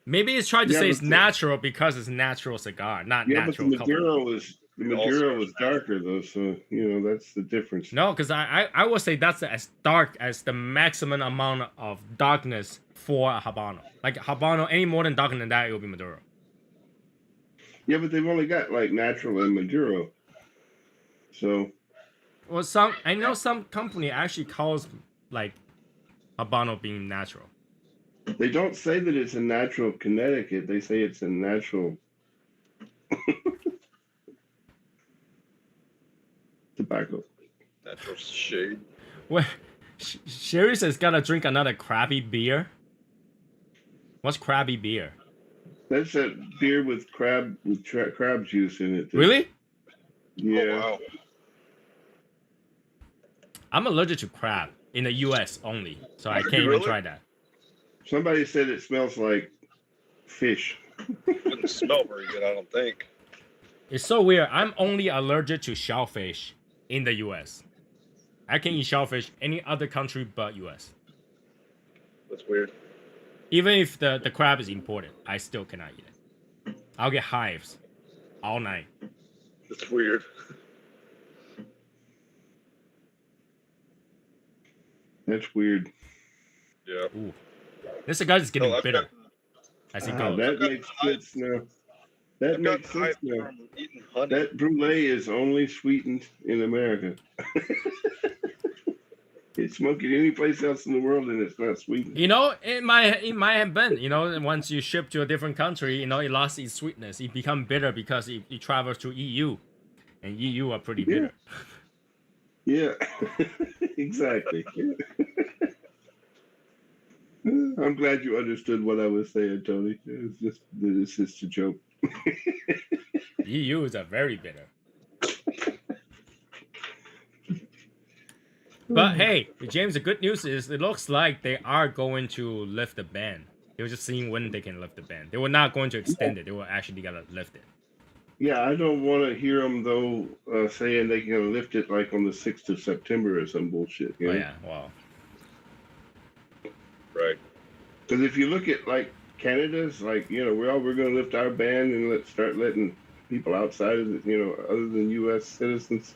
Maybe it's trying to say it's natural because it's natural cigar, not natural but the Maduro was darker though, so you know that's the difference. No, because I would say that's as dark as the maximum amount of darkness for a Habano. Like Habano, any more than darker than that, it will be Maduro. Yeah, but they've only got like natural and Maduro. So. Well, I know some company actually calls like Habano being natural. They don't say that it's a natural Connecticut. They say it's a natural tobacco. Natural shade. Well, Sherry says gotta drink another crabby beer. What's crabby beer? That's that beer with crab juice in it. Really? Yeah. Oh, wow. I'm allergic to crab in the U.S. only, so I can't even try that. Somebody said it smells like fish. Wouldn't smell very good, I don't think. It's so weird. I'm only allergic to shellfish in the U.S. I can eat shellfish any other country but U.S. That's weird. Even if the crab is imported, I still cannot eat it. I'll get hives all night. That's weird. That's weird. Yeah. Ooh. This cigar is getting bitter. As it goes. That makes sense now. That makes sense now. From eating honey. That brulee is only sweetened in America. They smoke it any place else in the world, and it's not sweet. You know, it might have been. You know, once you ship to a different country, you know, it lost its sweetness. It become bitter because it travels to EU, and EU are pretty bitter. Yeah, exactly. I'm glad you understood what I was saying, Tony. It's just a joke. EU is a very bitter. But hey, James, the good news is it looks like they are going to lift the ban. They were just seeing when they can lift the ban. They were not going to extend it. They were actually gonna lift it. Yeah, I don't want to hear them though saying they're gonna lift it like on the 6th of September or some bullshit. You Oh know? yeah, wow. Right. Because if you look at like Canada's, like we're gonna lift our ban and let's start letting people outside of other than U.S. citizens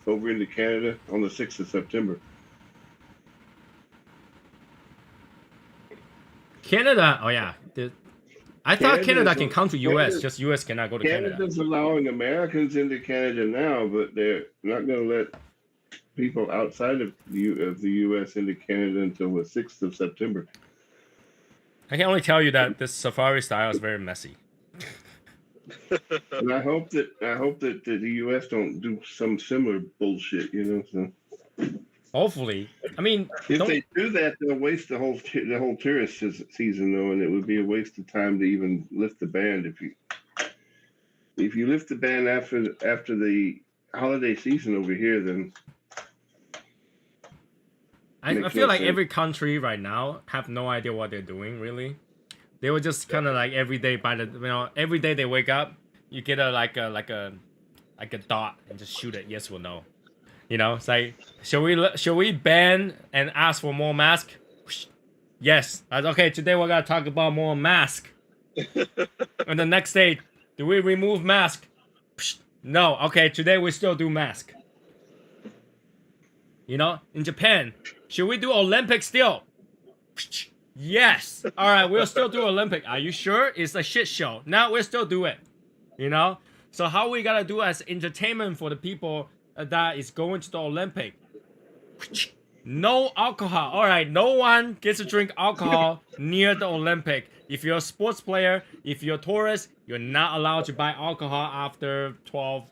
over into Canada on the 6th of September. Canada, oh yeah. I thought Canada Canada's- can come to US, Canada's- just US cannot go to Canada. Canada's allowing Americans into Canada now, but they're not going to let people outside of the U.S. into Canada until the 6th of September. I can only tell you that this safari style is very messy. And I hope that the U.S. don't do some similar bullshit. So Hopefully. I mean, if don't- they do that, they'll waste the whole tourist season, though, and it would be a waste of time to even lift the ban if you lift the ban after the holiday season over here, then I Makes feel no like sense. every country right now have no idea what they're doing, really. They were just kind of like every day every day they wake up, you get a dot and just shoot it yes or no. It's like, should we ban and ask for more mask? Yes. Okay, today we're gonna talk about more mask. And the next day, do we remove mask? No. Okay, today we still do mask. In Japan, should we do Olympic still? Yes. All right, we'll still do Olympic. Are you sure? It's a shit show. Now we'll still do it. So how we gotta do as entertainment for the people that is going to the Olympic? No alcohol. All right, no one gets to drink alcohol near the Olympic. If you're a sports player, if you're a tourist, you're not allowed to buy alcohol after 12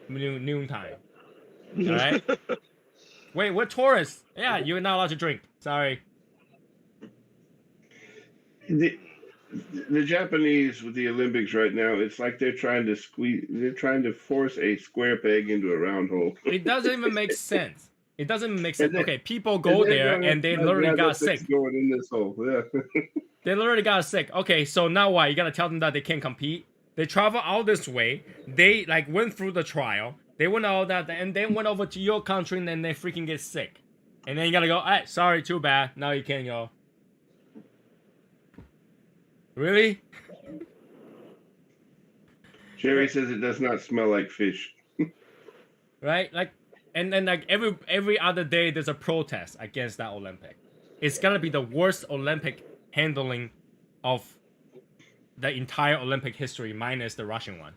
noon time. All right. Wait, we're tourists. Yeah, you're not allowed to drink. Sorry. the Japanese with the Olympics right now, it's like they're trying to force a square peg into a round hole. It doesn't even make sense. It doesn't make sense. And then- Okay, people go there and they literally got sick. Going in this hole, yeah. They literally got sick. Okay, so now what? You gotta tell them that they can't compete. They travel all this way. They went through the trial. They went all that, and then went over to your country, and then they freaking get sick. And then you gotta go. Hey, sorry, too bad. Now you can't go. Really? Jerry says it does not smell like fish. Right? And then every other day there's a protest against that Olympic. It's gonna be the worst Olympic handling of the entire Olympic history, minus the Russian one.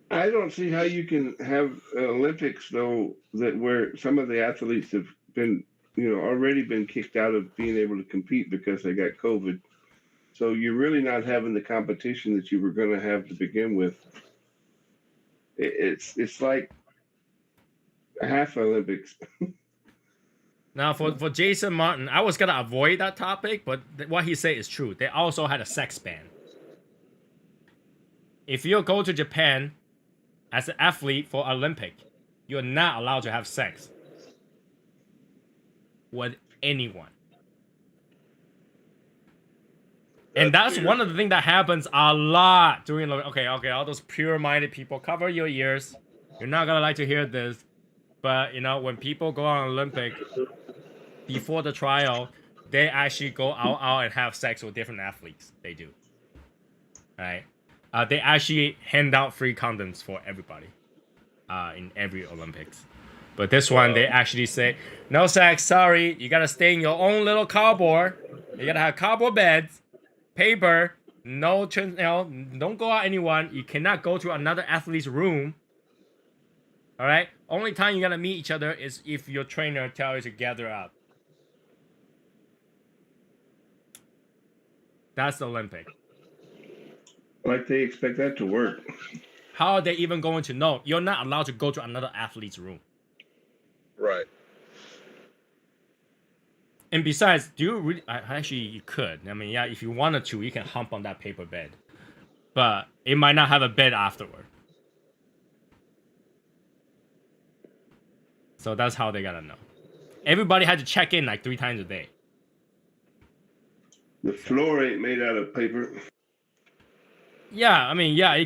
I don't see how you can have Olympics though where some of the athletes have been, already been kicked out of being able to compete because they got COVID. So you're really not having the competition that you were going to have to begin with. It's like a half Olympics. Now, for Jason Martin, I was gonna avoid that topic, but what he said is true. They also had a sex ban. If you go to Japan as an athlete for Olympic, you're not allowed to have sex with anyone. And that's one of the things that happens a lot during okay, all those pure-minded people, cover your ears. You're not gonna like to hear this, but when people go on Olympic before the trial, they actually go out and have sex with different athletes. They do. Right? They actually hand out free condoms for everybody in every Olympics. But this one, they actually say, no sex, sorry. You gotta stay in your own little cardboard. You gotta have cardboard beds, paper, don't go out anyone. You cannot go to another athlete's room. All right. Only time you're gonna meet each other is if your trainer tells you to gather up. That's the Olympic. Like they expect that to work. How are they even going to know? You're not allowed to go to another athlete's room. Right. And besides, do you really? Actually, you could. I mean, yeah, if you wanted to, you can hump on that paper bed, but it might not have a bed afterward. So that's how they gotta know. Everybody had to check in like 3 times a day. The floor ain't made out of paper. Yeah, I mean, yeah.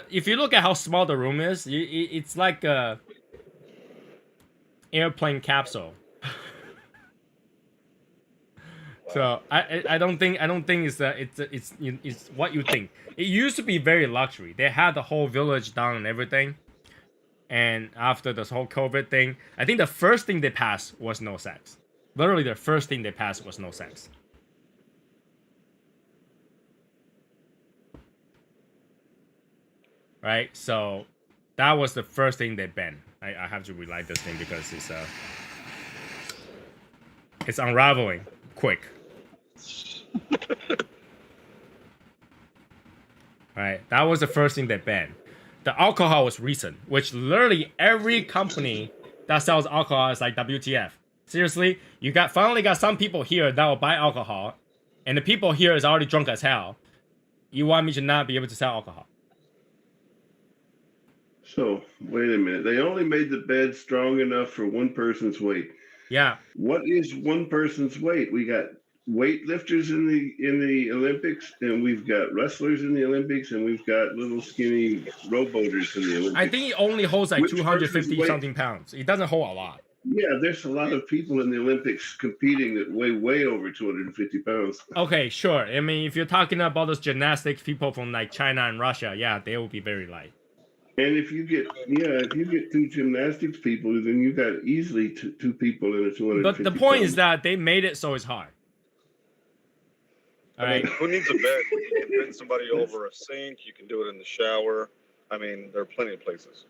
If you look at how small the room is, it's like a airplane capsule. So I don't think it's what you think. It used to be very luxury. They had the whole village down and everything. And after this whole COVID thing, I think the first thing they passed was no sex. Literally, the first thing they passed was no sex. Right? So that was the first thing they banned. I have to relight this thing because it's unraveling quick. Right? That was the first thing they banned. The alcohol was recent, which literally every company that sells alcohol is like WTF. Seriously, you finally got some people here that will buy alcohol, and the people here is already drunk as hell. You want me to not be able to sell alcohol? So, wait a minute. They only made the bed strong enough for one person's weight. Yeah. What is one person's weight? We got weightlifters in the Olympics, and we've got wrestlers in the Olympics, and we've got little skinny rowboaters in the Olympics. I think it only holds like Which 250 person's something pounds. It doesn't hold a lot. Yeah, there's a lot of people in the Olympics competing that weigh way over 250 pounds. Okay, sure. I mean, if you're talking about those gymnastics people from like China and Russia, yeah, they will be very light. And if you get 2 gymnastics people, then you got easily two people in a 250. But the point is that they made it so it's hard. All right. Who needs a bed? You can bend somebody over a sink. You can do it in the shower. I mean, there are plenty of places.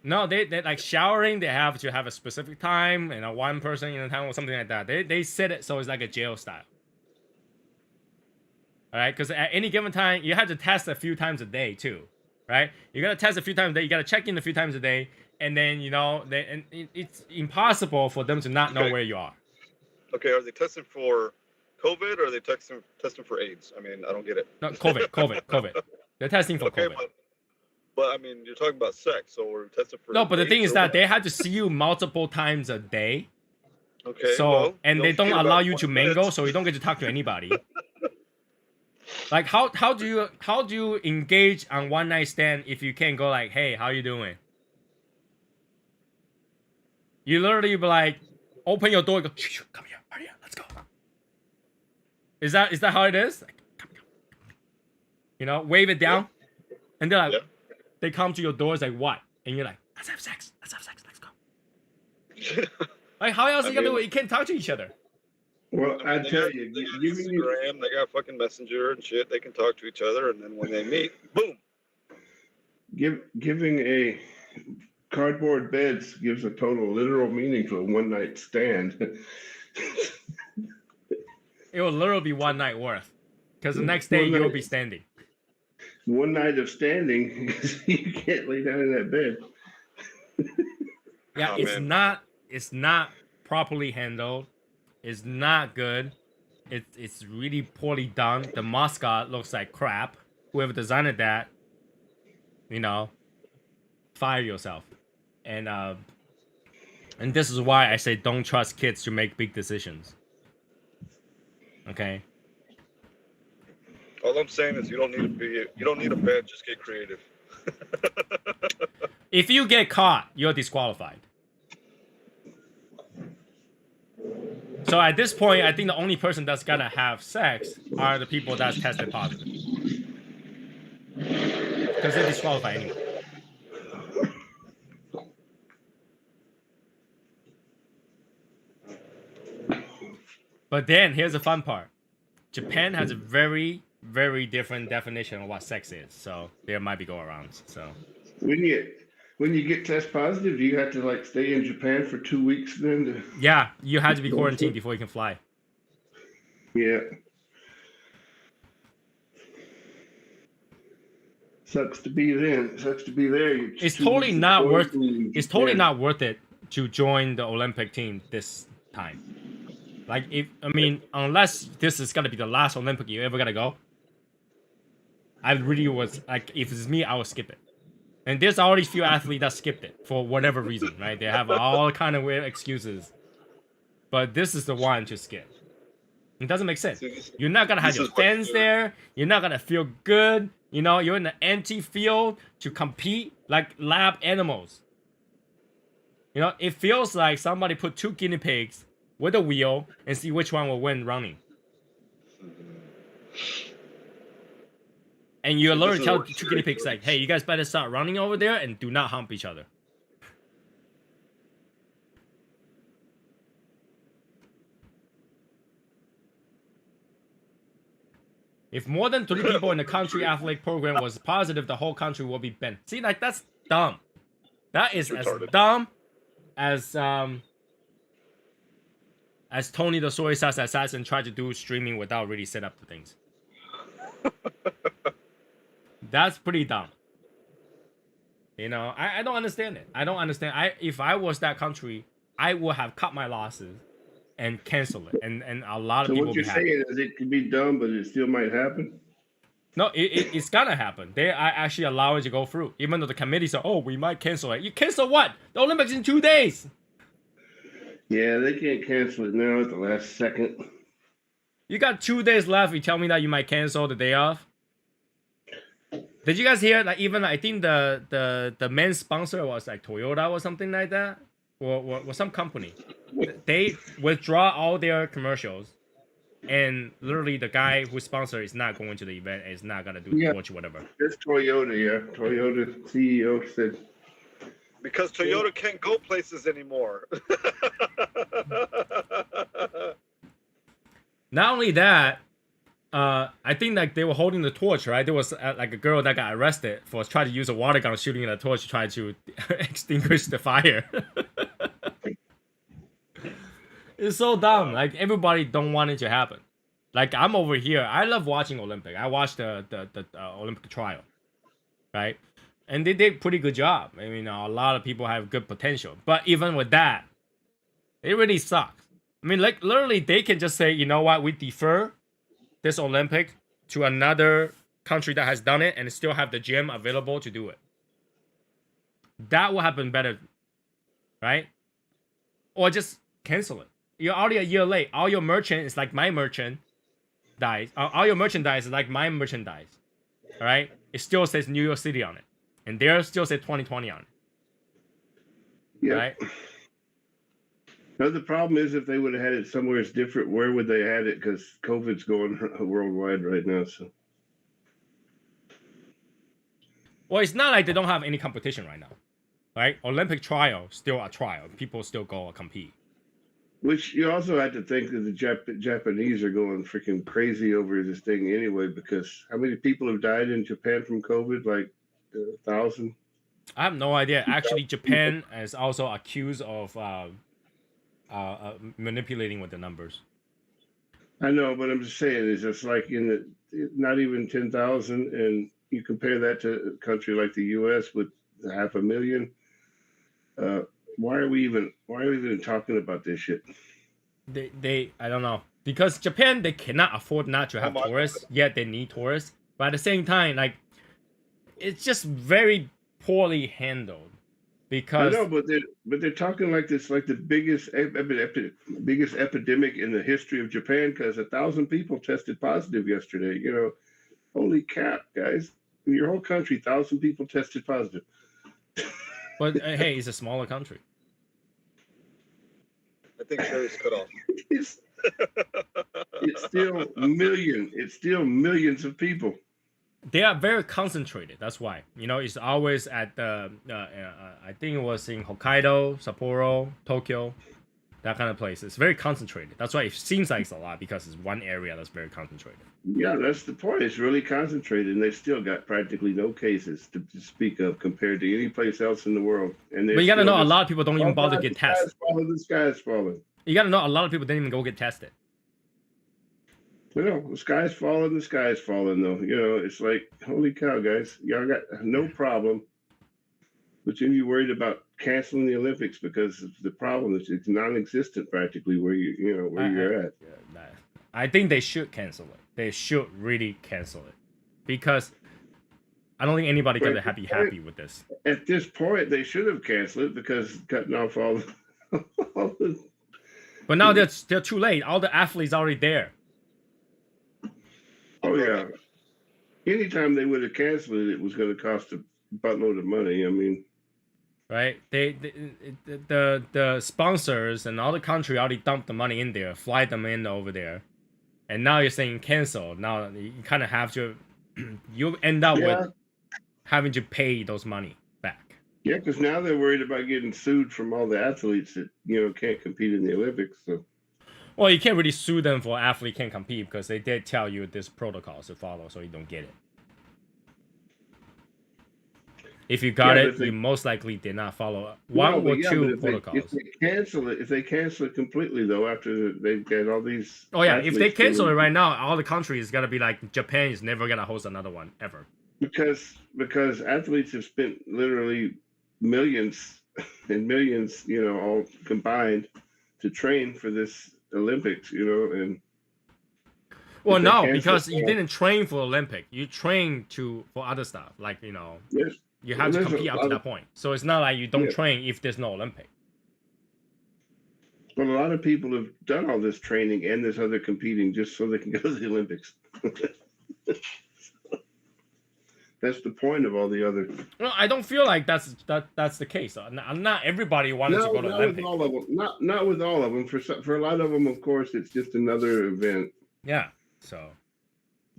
No, they like showering. They have to have a specific time and one person in a time or something like that. They set it so it's like a jail style. All right, because at any given time you have to test a few times a day too, right? You gotta test a few times a day. You gotta check in a few times a day, and then it's impossible for them to not know where you are. Okay, are they testing for COVID or are they testing for AIDS? I mean, I don't get it. No, COVID. They're testing for COVID. But I mean, you're talking about sex, so we're testing for. No, but the AIDS thing is or that what? they had to see you multiple times a day. Okay. So well, and they don't forget allow about you to 20 mingle, minutes. so you don't get to talk to anybody. Like how do you engage on one night stand if you can't go like, hey, how you doing? You literally be like, open your door, go, come here, Maria, let's go. Is that how it is? Like, come. You know, wave it down, and they're like, they come to your doors like what? And you're like, let's have sex, let's go. Like how else are you gonna do it? You can't talk to each other. Well, I They tell got- you, they got giving you Instagram, they got fucking Messenger and shit. They can talk to each other, and then when they meet, boom. giving a cardboard beds gives a total literal meaning to a one night stand. It will literally be one night worth, because the next day One you will night. be standing. One night of standing because you can't lay down in that bed. Yeah, Oh, it's not properly handled. It's not good. It's really poorly done. The mascot looks like crap. Whoever designed that, fire yourself. And this is why I say don't trust kids to make big decisions. Okay? All I'm saying is you don't need a bed. Just get creative. If you get caught, you're disqualified. So at this point, I think the only person that's gonna have sex are the people that's tested positive. Because they're disqualified anyway. But then, here's the fun part. Japan has a very, very different definition of what sex is. So there might be go-arounds. So When When you get test positive, do you have to like stay in Japan for 2 weeks then? Yeah, you have to be quarantined before you can fly. Yeah. Sucks to be then. Sucks to be there. It's totally not worth. It's totally not worth it to join the Olympic team this time. Like, unless this is gonna be the last Olympic you ever gotta go, I really was like, if it's me, I would skip it. And there's already few athletes that skipped it for whatever reason, right? They have all kind of weird excuses, but this is the one to skip. It doesn't make sense. You're not gonna have your fans there. You're not gonna feel good. You know, you're in the empty field to compete like lab animals. You know, it feels like somebody put 2 guinea pigs with a wheel and see which one will win running. And you literally tell 2 guinea pigs like, hey, you guys better start running over there and do not hump each other. If more than 3 people in the country athletic program was positive, the whole country will be banned. See, like, that's dumb. That is retarded. As dumb as Tony the Soy Sauce Assassin tried to do streaming without really set up the things. That's pretty dumb. You know, I don't understand it. I don't understand. If I was that country, I would have cut my losses and cancel it. And a lot of people what you're saying is it could be done, but it still might happen? No, it's gonna happen. They are actually allowing it to go through. Even though the committee said, oh, we might cancel it. You cancel what? The Olympics in 2 days. Yeah, they can't cancel it now at the last second. You got 2 days left. You tell me that you might cancel the day off. Did you guys hear? Like, even I think the main sponsor was like Toyota or something like that, or some company. They withdraw all their commercials, and literally the guy who sponsored is not going to the event. And is not gonna do watch whatever. It's Toyota, yeah. Toyota CEO said because Toyota can't go places anymore. Not only that. I think like they were holding the torch, right? There was like a girl that got arrested for trying to use a water gun shooting at a torch to try to extinguish the fire. It's so dumb. Like, everybody don't want it to happen. Like, I'm over here. I love watching Olympic. I watched the Olympic trial, right? And they did a pretty good job. I mean, a lot of people have good potential. But even with that, it really sucks. I mean, like, literally, they can just say, you know what, we defer this Olympic to another country that has done it and still have the gym available to do it. That will happen better, right? Or just cancel it. You're already a year late. All your merchant is like my merchandise. All your merchandise is like my merchandise. All right? It still says New York City on it. And there still says 2020 on it. Yeah. Right? No, the problem is if they would have had it somewhere different, where would they have it? Because COVID's going worldwide right now. So, well, it's not like they don't have any competition right now, right? Olympic trial still a trial. People still go compete. Which you also have to think that the Japanese are going freaking crazy over this thing anyway. Because how many people have died in Japan from COVID? Like 1,000. I have no idea. Actually, Japan is also accused of manipulating with the numbers. I know, but I'm just saying, it's just like not even 10,000, and you compare that to a country like the U.S. with 500,000. Why are we even talking about this shit? They I don't know, because Japan, they cannot afford not to have tourists, yet they need tourists. But at the same time, like, it's just very poorly handled. Because I know, but they're talking like this, like the biggest epidemic in the history of Japan, because 1,000 people tested positive yesterday. You know, holy cap, guys! In your whole country, 1,000 people tested positive. But hey, it's a smaller country. I think Sherry's cut off. It's still millions of people. They are very concentrated. That's why, you know, it's always at the I think it was in Hokkaido, Sapporo, Tokyo, that kind of place. It's very concentrated. That's why it seems like it's a lot because it's one area that's very concentrated. Yeah, that's the point. It's really concentrated, and they've still got practically no cases to speak of compared to any place else in the world. And But you gotta know a lot of people don't even "Oh, bother God, to get the sky's tested. falling, the sky's falling. You gotta know a lot of people didn't even go get tested. The sky's falling, the sky's falling, though. It's like, holy cow, guys. Y'all got no problem. But then you're worried about canceling the Olympics because of the problem is it's non-existent practically where you're at. I think they should cancel it. They should really cancel it because I don't think anybody gonna be happy with this. At this point, they should have canceled it because cutting off all the But now they're too late. All the athletes already there. Oh yeah. Anytime they would have canceled it, it was going to cost a buttload of money. I mean, right? The sponsors and all the country already dumped the money in there, fly them in over there, and now you're saying cancel. Now you kind of have to, you end up with having to pay those money back. Yeah, because now they're worried about getting sued from all the athletes that can't compete in the Olympics. So. Well, you can't really sue them for athlete can't compete because they did tell you this protocol to follow, so you don't get it. If you got it, you most likely did not follow one or two protocols. If they cancel it completely though, after they've got all these. Oh yeah, if they cancel it right now, all the countries is gonna be like Japan is never gonna host another one ever. Because athletes have spent literally millions and millions, all combined to train for this Olympics, and. Well, no, because you didn't train for Olympic. You trained for other stuff, like Yes. You have to compete up to that point. So it's not like you don't train if there's no Olympic. But a lot of people have done all this training and this other competing just so they can go to the Olympics. That's the point of all the other. No, I don't feel like that's the case. Not everybody wanted to go to Olympic. With all of them. Not with all of them. For a lot of them, of course, it's just another event. Yeah. So.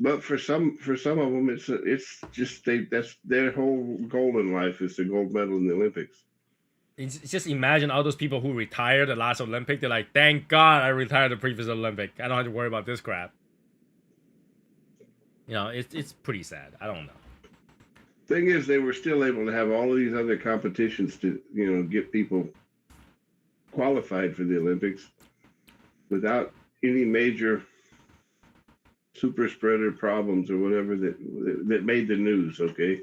But for some of them, it's just that's their whole goal in life is the gold medal in the Olympics. It's just imagine all those people who retired the last Olympic. They're like, thank God I retired the previous Olympic. I don't have to worry about this crap. It's pretty sad. I don't know. Thing is, they were still able to have all of these other competitions to get people qualified for the Olympics without any major super spreader problems or whatever that made the news, okay?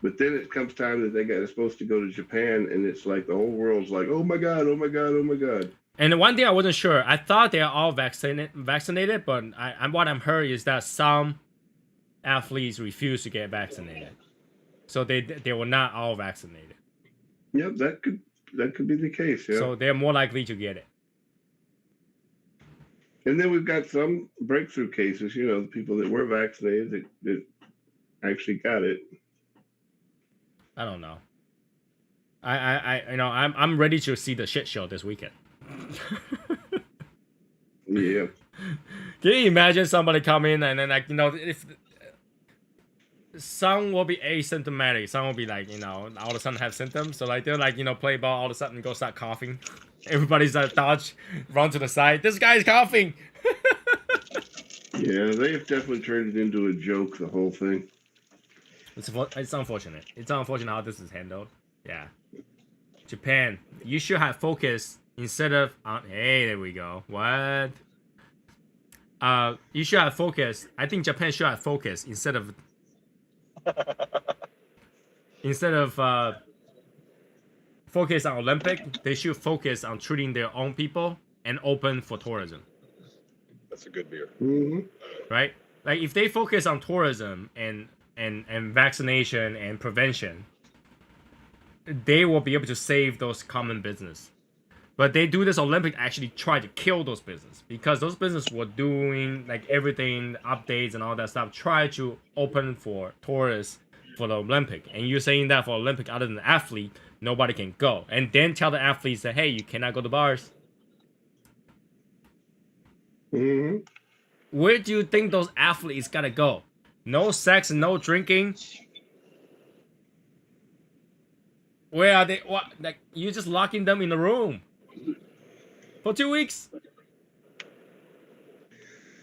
But then it comes time that they're supposed to go to Japan, and it's like the whole world's like, oh my God, oh my God, oh my God. And one thing I wasn't sure, I thought they're all vaccinated, but what I'm heard is that some athletes refuse to get vaccinated. So they were not all vaccinated. Yep, that could be the case, yeah. So they're more likely to get it. And then we've got some breakthrough cases, the people that were vaccinated that actually got it. I don't know. I'm ready to see the shit show this weekend. Yeah. Can you imagine somebody come in and then if some will be asymptomatic, some will be all of a sudden have symptoms. So they're play ball, all of a sudden go start coughing. Everybody's dodge, run to the side. This guy's coughing. Yeah, they've definitely turned it into a joke, the whole thing. It's unfortunate. It's unfortunate how this is handled. Yeah. Japan, you should have focused instead of hey, there we go. What? You should have focused. I think Japan should have focused instead of focus on Olympic, they should focus on treating their own people and open for tourism. That's a good beer. Mm-hmm. Right? Like if they focus on tourism and vaccination and prevention, they will be able to save those common business. But they do this Olympic actually try to kill those business because those business were doing everything, updates and all that stuff, try to open for tourists for the Olympic. And you're saying that for Olympic, other than the athlete, nobody can go. And then tell the athletes that, hey, you cannot go to bars. Mm-hmm. Where do you think those athletes gotta go? No sex, no drinking. Where are they? What? You just locking them in the room. For 2 weeks?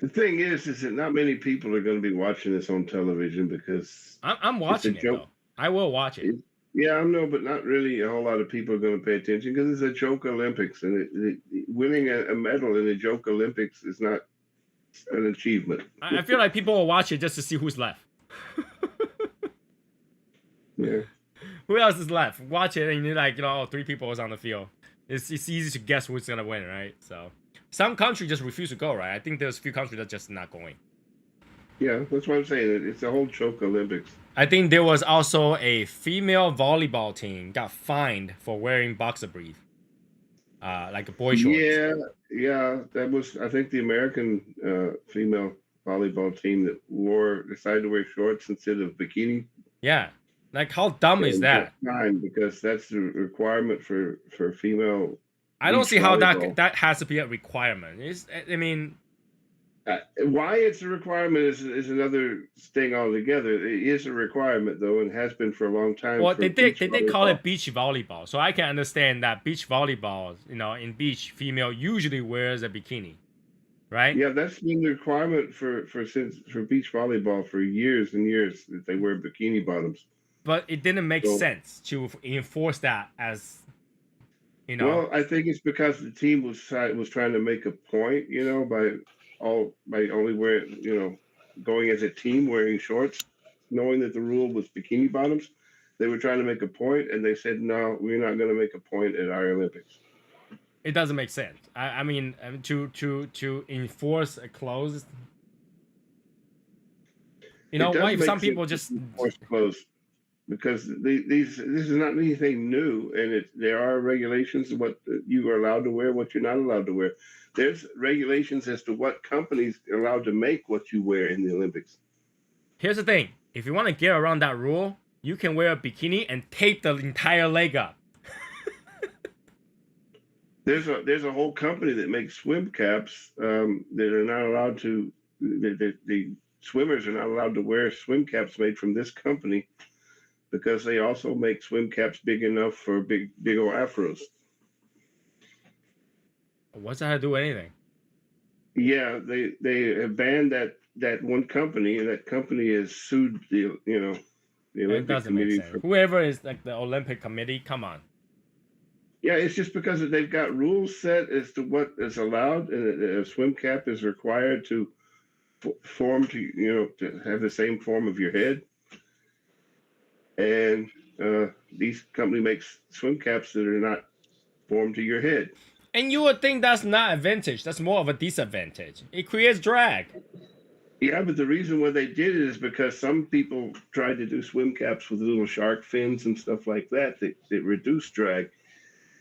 The thing is that not many people are going to be watching this on television because I'm watching it joke. though. I will watch it. Yeah, I know, but not really a whole lot of people are going to pay attention because it's a joke Olympics, and winning a medal in a joke Olympics is not an achievement. I feel like people will watch it just to see who's left. Yeah. Who else is left? Watch it and you're like, oh, 3 people is on the field. It's easy to guess who's gonna win, right? So some country just refuse to go, right? I think there's a few countries that just not going. Yeah, that's what I'm saying. It's a whole joke Olympics. I think there was also a female volleyball team got fined for wearing boxer brief, like a boy shorts. Yeah, that was. I think the American female volleyball team that decided to wear shorts instead of bikini. Yeah, like how dumb is that? Fine, because that's the requirement for female. I don't see how volleyball. that has to be a requirement. I mean, why it's a requirement is another thing altogether. It is a requirement though, and has been for a long time. well, they did call it beach volleyball, so I can understand that beach volleyball. In beach, female usually wears a bikini, right? Yeah, that's been the requirement for beach volleyball for years and years that they wear bikini bottoms. But it didn't make sense to enforce that as, Well, I think it's because the team was trying to make a point, by only wearing, going as a team wearing shorts, knowing that the rule was bikini bottoms. They were trying to make a point, and they said, no, we're not going to make a point at our Olympics. It doesn't make sense. I mean, to enforce a clothes. Why some people just enforce clothes. Because this is not anything new, and there are regulations of what you are allowed to wear, what you're not allowed to wear. There's regulations as to what companies are allowed to make what you wear in the Olympics. Here's the thing: if you want to get around that rule, you can wear a bikini and tape the entire leg up. There's a whole company that makes swim caps that are not allowed to. The swimmers are not allowed to wear swim caps made from this company, because they also make swim caps big enough for big old afros. What's that have to do with anything? Yeah, they have banned that one company, and that company has sued the Olympic Committee. Whoever is like the Olympic Committee, come on. Yeah, it's just because they've got rules set as to what is allowed, and a swim cap is required to form to have the same form of your head. And these company makes swim caps that are not formed to your head. And you would think that's not advantage. That's more of a disadvantage. It creates drag. Yeah, but the reason why they did it is because some people tried to do swim caps with little shark fins and stuff like that reduce drag.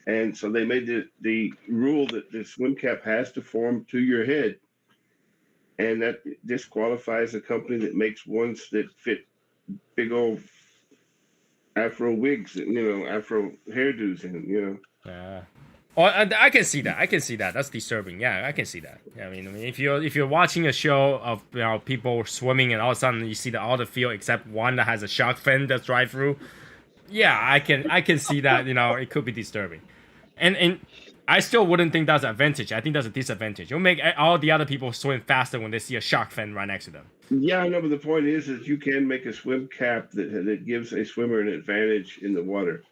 And so they made the rule that the swim cap has to form to your head. And that disqualifies a company that makes ones that fit big old Afro wigs, Afro hairdos, and Yeah. I can see that. That's disturbing. Yeah, I can see that. I mean, if you're watching a show of people swimming and all of a sudden you see all the field except one that has a shark fin that's right through. Yeah, I can see that. It could be disturbing, and I still wouldn't think that's an advantage. I think that's a disadvantage. It'll make all the other people swim faster when they see a shark fin right next to them. Yeah, I know, but the point is you can make a swim cap that gives a swimmer an advantage in the water.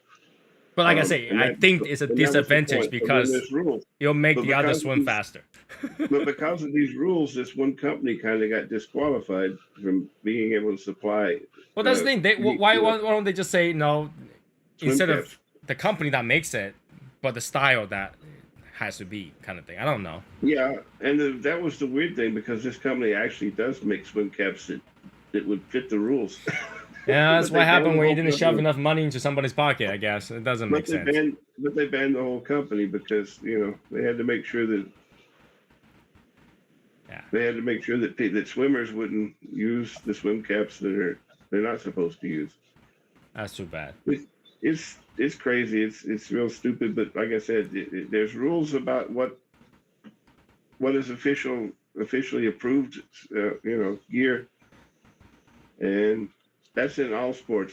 But like I say, I think it's a disadvantage because it'll make the others swim faster. But because of these rules, this one company kind of got disqualified from being able to supply. Well, that's the thing. Why don't they just say no instead of the company that makes it, but the style that has to be kind of thing? I don't know. Yeah, and that was the weird thing, because this company actually does make swim caps that would fit the rules. Yeah, that's what happened when you didn't shove enough money into somebody's pocket, I guess. It doesn't make sense. But they banned the whole company because, they had to make sure that that swimmers wouldn't use the swim caps they're not supposed to use. That's too bad. It's crazy. It's real stupid. But like I said, there's rules about what is officially approved, gear, and that's in all sports.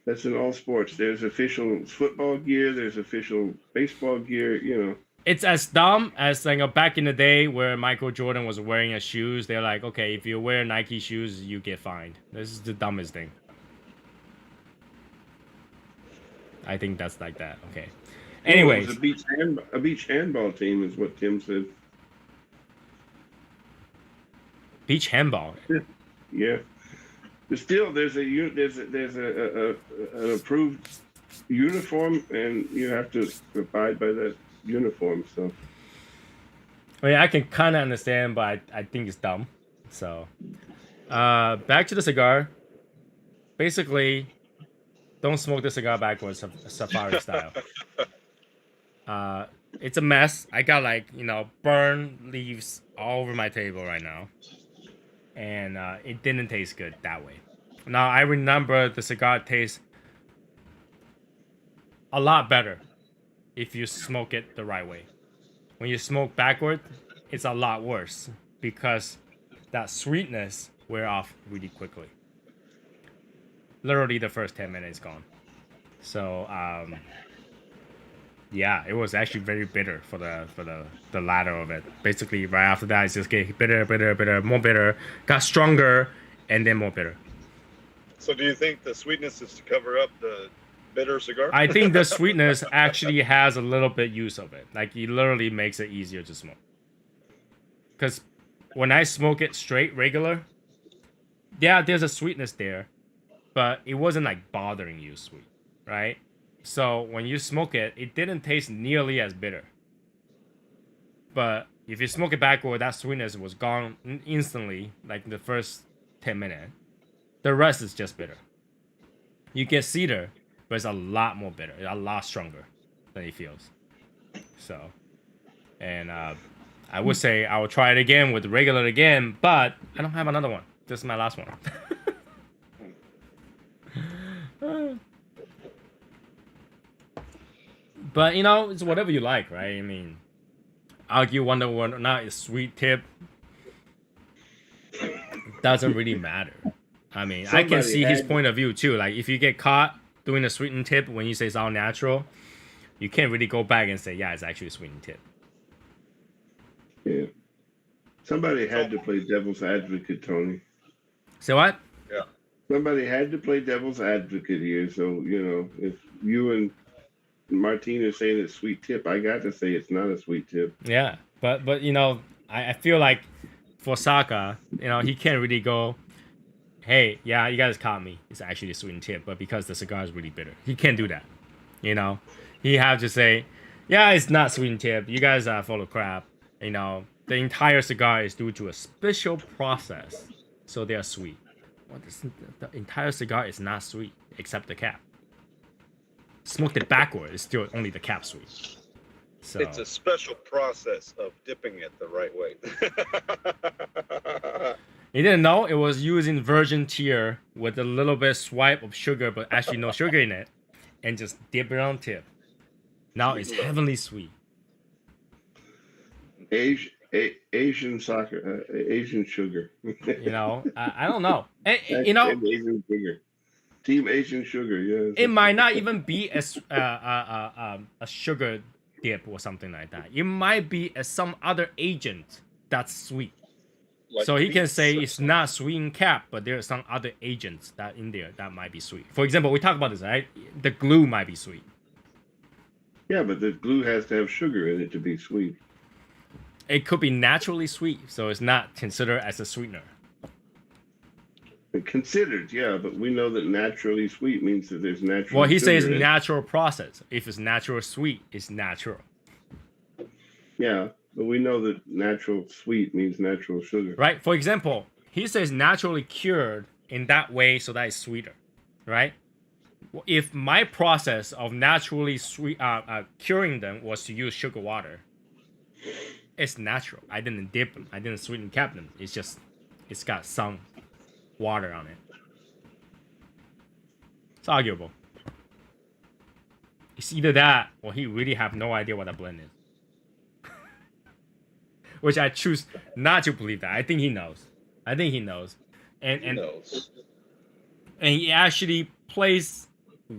That's in all sports. There's official football gear. There's official baseball gear. You know. It's as dumb as like back in the day where Michael Jordan was wearing his shoes. They're like, okay, if you wear Nike shoes, you get fined. This is the dumbest thing. I think that's like that. Okay. Anyways, It was a beach handball team is what Tim said. beach handball. Yeah. But still, there's an approved uniform, and you have to abide by that uniform. So. I mean, I can kind of understand, but I think it's dumb. So, back to the cigar. Basically, don't smoke the cigar backwards, safari style. It's a mess. I got like burned leaves all over my table right now, and it didn't taste good that way. Now I remember the cigar tastes a lot better if you smoke it the right way. When you smoke backward, it's a lot worse because that sweetness wear off really quickly. Literally the first 10 minutes gone. So yeah, it was actually very bitter for the latter of it. Basically right after that it's just getting bitter, more bitter, got stronger, and then more bitter. So do you think the sweetness is to cover up the bitter cigar? I think the sweetness actually has a little bit use of it. Like it literally makes it easier to smoke. Because when I smoke it straight, regular, yeah, there's a sweetness there, but it wasn't like bothering you sweet, right? So when you smoke it, it didn't taste nearly as bitter. But if you smoke it backward, that sweetness was gone instantly, like the first 10 minutes. The rest is just bitter. You get cedar, but it's a lot more bitter, a lot stronger than it feels. So, and I would say I will try it again with regular again, but I don't have another one. This is my last one. But it's whatever you like, right? I mean, argue whether or not it's sweet tip doesn't really matter. I mean, I can see his point of view too. Like if you get caught doing a sweetened tip when you say it's all natural, you can't really go back and say, yeah, it's actually a sweetened tip. Yeah. Somebody had to play devil's advocate, Tony. Say what? Yeah. Somebody had to play devil's advocate here. So, if you and Martine are saying it's sweet tip, I got to say it's not a sweet tip. Yeah. But I feel like for Saka, he can't really go, hey, yeah, you guys caught me. It's actually a sweetened tip, but because the cigar is really bitter. He can't do that. He have to say, yeah, it's not sweetened tip. You guys are full of crap. The entire cigar is due to a special process, so they are sweet. The entire cigar is not sweet, except the cap. Smoked it backward, it's still only the cap sweet. So It's a special process of dipping it the right way. you didn't know it was using virgin tier with a little bit swipe of sugar, but actually no sugar in it, and just dip it on tip. Now it's heavenly sweet. Asian soccer, Asian sugar. I don't know. And, Asian sugar. Team Asian sugar, yeah. it might not even be a sugar dip or something like that. It might be some other agent that's sweet. Like So he can beets. say it's not sweet in cap, but there are some other agents that in there that might be sweet. For example, we talked about this, right? The glue might be sweet. Yeah, but the glue has to have sugar in it to be sweet. It could be naturally sweet, so it's not considered as a sweetener. Considered, yeah, but we know that naturally sweet means that there's natural. Well, he sugar says in it. natural process. If it's natural sweet, it's natural. Yeah, but we know that natural sweet means natural sugar. Right? For example, he says naturally cured in that way so that it's sweeter. Right? If my process of naturally sweet curing them was to use sugar water, it's natural. I didn't dip them. I didn't sweeten cap them. It's got some water on it. It's arguable. It's either that or he really have no idea what a blend is. Which I choose not to believe that. I think he knows. And Who knows? and he actually plays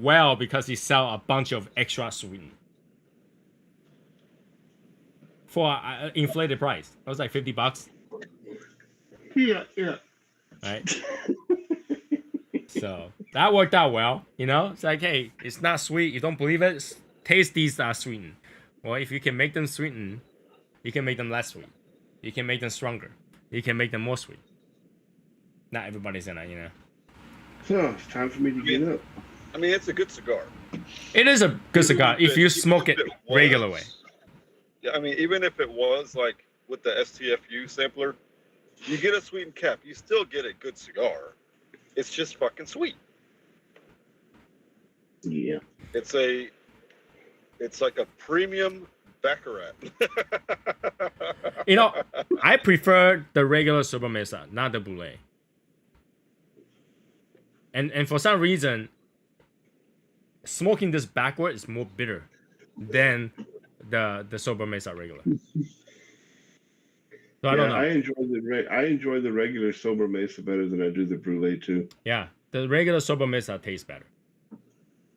well because he sell a bunch of extra sweetened for inflated price. It was like $50, Yeah. right? So that worked out well, you know. It's like, hey, it's not sweet. You don't believe it? Taste these sweetened. Well, if you can make them sweetened, you can make them less sweet. You can make them stronger. You can make them more sweet. Not everybody's gonna, you know. So it's time for me to get up. I mean, it's a good cigar. It is a good cigar if you smoke it regular way. Yeah, I mean, even if it was like with the STFU sampler, you get a sweetened cap, you still get a good cigar. It's just fucking sweet. Yeah. It's like a premium Baccarat. You know, I prefer the regular Sobremesa, not the Boulé. And for some reason, smoking this backward is more bitter than the Sobremesa regular. So I don't know. I enjoy the regular Sobremesa better than I do the Brulee too. Yeah, the regular Sobremesa tastes better.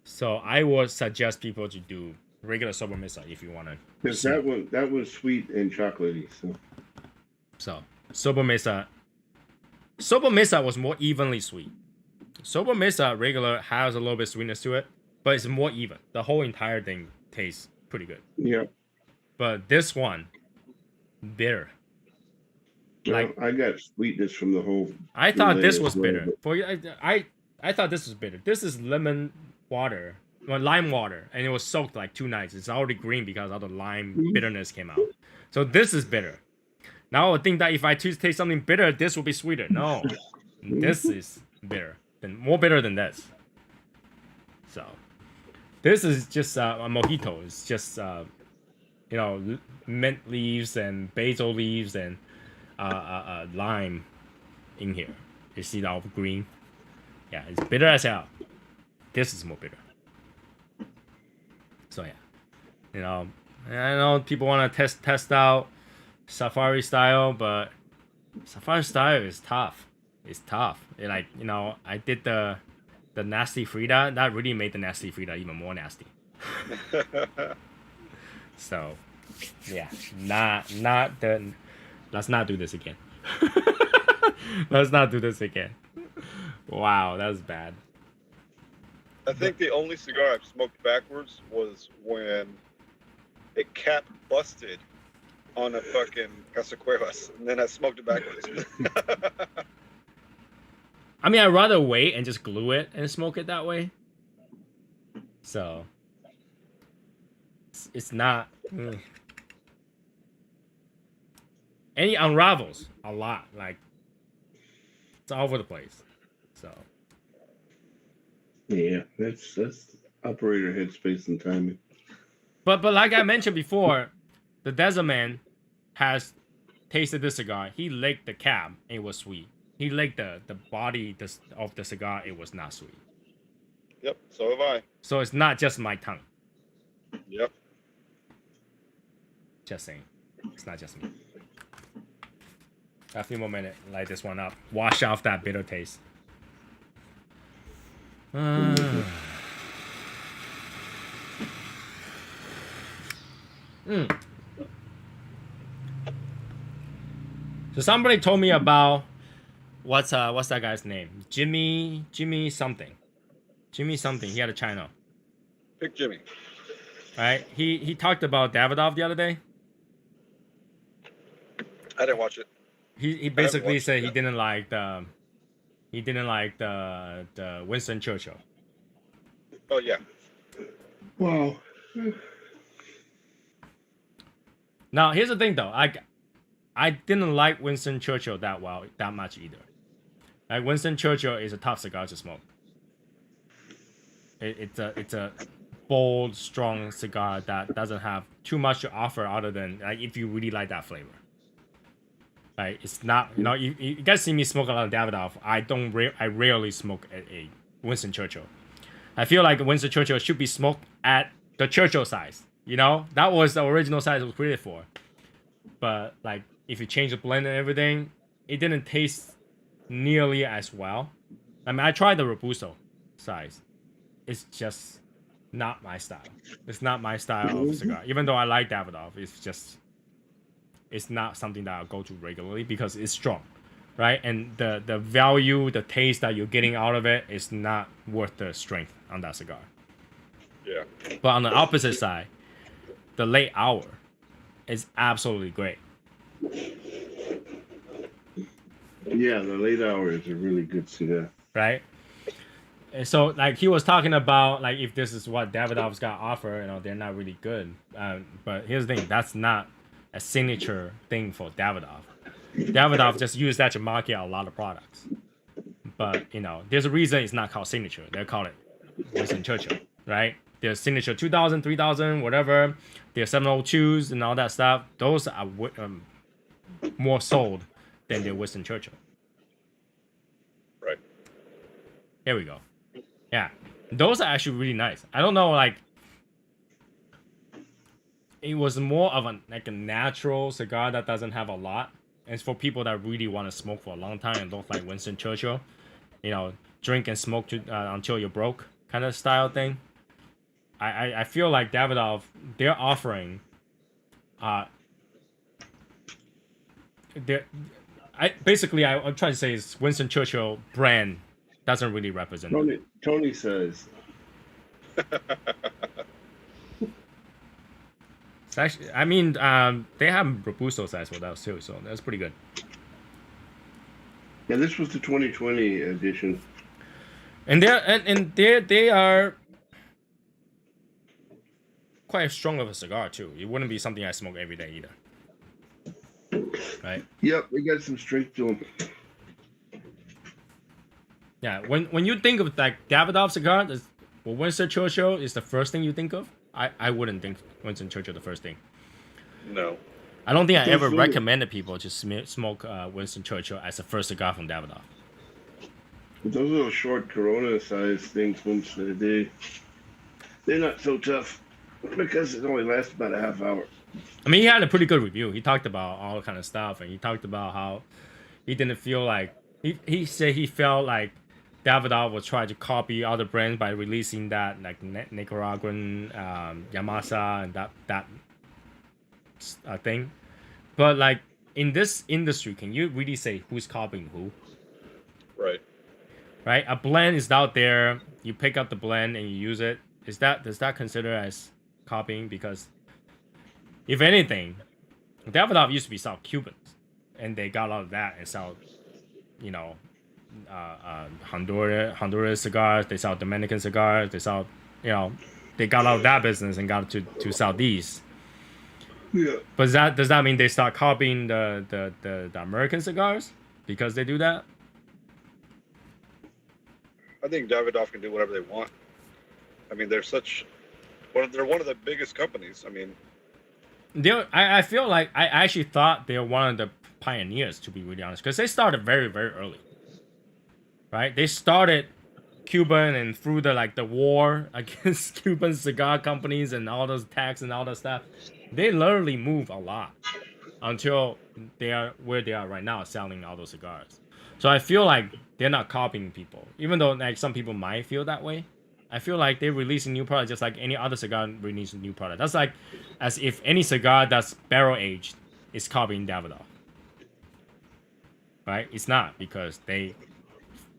So I would suggest people to do regular Sobremesa if you want to. Because that was sweet and chocolatey. So Sobremesa was more evenly sweet. Sobremesa regular has a little bit sweetness to it, but it's more even. The whole entire thing tastes pretty good. Yeah. But this one, bitter. Like, I got sweetness from the whole. I thought this was well, bitter. I thought this was bitter. This is lime water, and it was soaked like 2 nights. It's already green because all the lime bitterness came out. So this is bitter. Now I would think that if I taste something bitter, this will be sweeter. No, this is bitter, and more bitter than this. So this is just a mojito. It's just mint leaves and basil leaves and lime in here. You see the all green? Yeah, it's bitter as hell. This is more bitter. So yeah, I know people want to test out Safari style, but Safari style is tough. It's tough. I did the nasty Frida. That really made the nasty Frida even more nasty. So yeah, not the. Let's not do this again. Let's not do this again. Wow, that was bad. I think the only cigar I've smoked backwards was when a cap busted on a fucking Casa Cuevas, and then I smoked it backwards. I mean, I'd rather wait and just glue it and smoke it that way. So it's not. And it unravels a lot. Like, it's all over the place. So. Yeah, that's operator headspace and timing. But like I mentioned before, the Desert Man has tasted this cigar. He licked the cap. It was sweet. He licked the body of the cigar. It was not sweet. Yep, so have I. So it's not just my tongue. Yep. Just saying. It's not just me. A few more minutes, light this one up. Wash off that bitter taste. So somebody told me about what's that guy's name? Jimmy something. Jimmy something. He had a channel. Pick Jimmy. Right? He talked about Davidoff the other day. I didn't watch it. He basically said he didn't like the Winston Churchill. Oh yeah. Wow. Now here's the thing though, I didn't like Winston Churchill that much either. Like Winston Churchill is a tough cigar to smoke. It's a bold, strong cigar that doesn't have too much to offer other than like if you really like that flavor. Like it's not, you guys see me smoke a lot of Davidoff. I rarely smoke a Winston Churchill. I feel like Winston Churchill should be smoked at the Churchill size. That was the original size it was created for. But like if you change the blend and everything, it didn't taste nearly as well. I mean, I tried the Robusto size, it's just not my style. It's not my style of cigar. Even though I like Davidoff, it's not something that I'll go to regularly because it's strong, right? And the value, the taste that you're getting out of it is not worth the strength on that cigar. Yeah. But on the opposite side, the late hour is absolutely great. Yeah, the late hour is a really good cigar. Right? And so, like, he was talking about, like, if this is what Davidoff's got to offer, you know, they're not really good. But here's the thing, that's not a signature thing for Davidoff. Davidoff just used that to market a lot of products. But, you know, there's a reason it's not called signature. They call it Winston Churchill, right? There's signature 2000, 3000, whatever. There's 702s and all that stuff. Those are more sold than the Winston Churchill. Right. Here we go. Yeah, those are actually really nice. I don't know, like, it was more of a natural cigar that doesn't have a lot. And it's for people that really want to smoke for a long time and don't like Winston Churchill, you know, drink and smoke until you're broke kind of style thing. I feel like Davidoff, they're offering, I'm trying to say is Winston Churchill brand doesn't really represent it. Tony says. It's actually, I mean, they have Robusto size for that too, so that's pretty good. Yeah, this was the 2020 edition. And they are quite strong of a cigar too. It wouldn't be something I smoke every day either. Right? Yep, they got some strength to them. Yeah, when you think of like Davidoff cigar, Winston Churchill is the first thing you think of. I wouldn't think Winston Churchill the first thing. No. I don't think I ever recommended people to smoke Winston Churchill as the first cigar from Davidoff. Those little short Corona size things, they're not so tough because it only lasts about a half hour. I mean, he had a pretty good review. He talked about all kind of stuff, and he talked about how he didn't feel like he said he felt like Davidoff was trying to copy other brands by releasing that like Nicaraguan Yamasa and that thing. But like in this industry, can you really say who's copying who? Right. Right? A blend is out there. You pick up the blend and you use it. Does that consider as copying? Because if anything, Davidoff used to be South Cubans, and they got out of that and sell, you know, Honduras cigars. They sell Dominican cigars. They sell, you know, they got out of that business and got to sell these. Yeah. But does that mean they start copying the American cigars because they do that? I think Davidoff can do whatever they want. I mean, they're one of the biggest companies. I mean, I feel like I actually thought they're one of the pioneers, to be really honest, because they started very, very early. Right? They started Cuban and through the war against Cuban cigar companies and all those tax and all that stuff. They literally moved a lot until they are where they are right now, selling all those cigars. So I feel like they're not copying people, even though like some people might feel that way. I feel like they're releasing new products just like any other cigar releases a new product. That's like as if any cigar that's barrel aged is copying Davidoff. Right? It's not, because they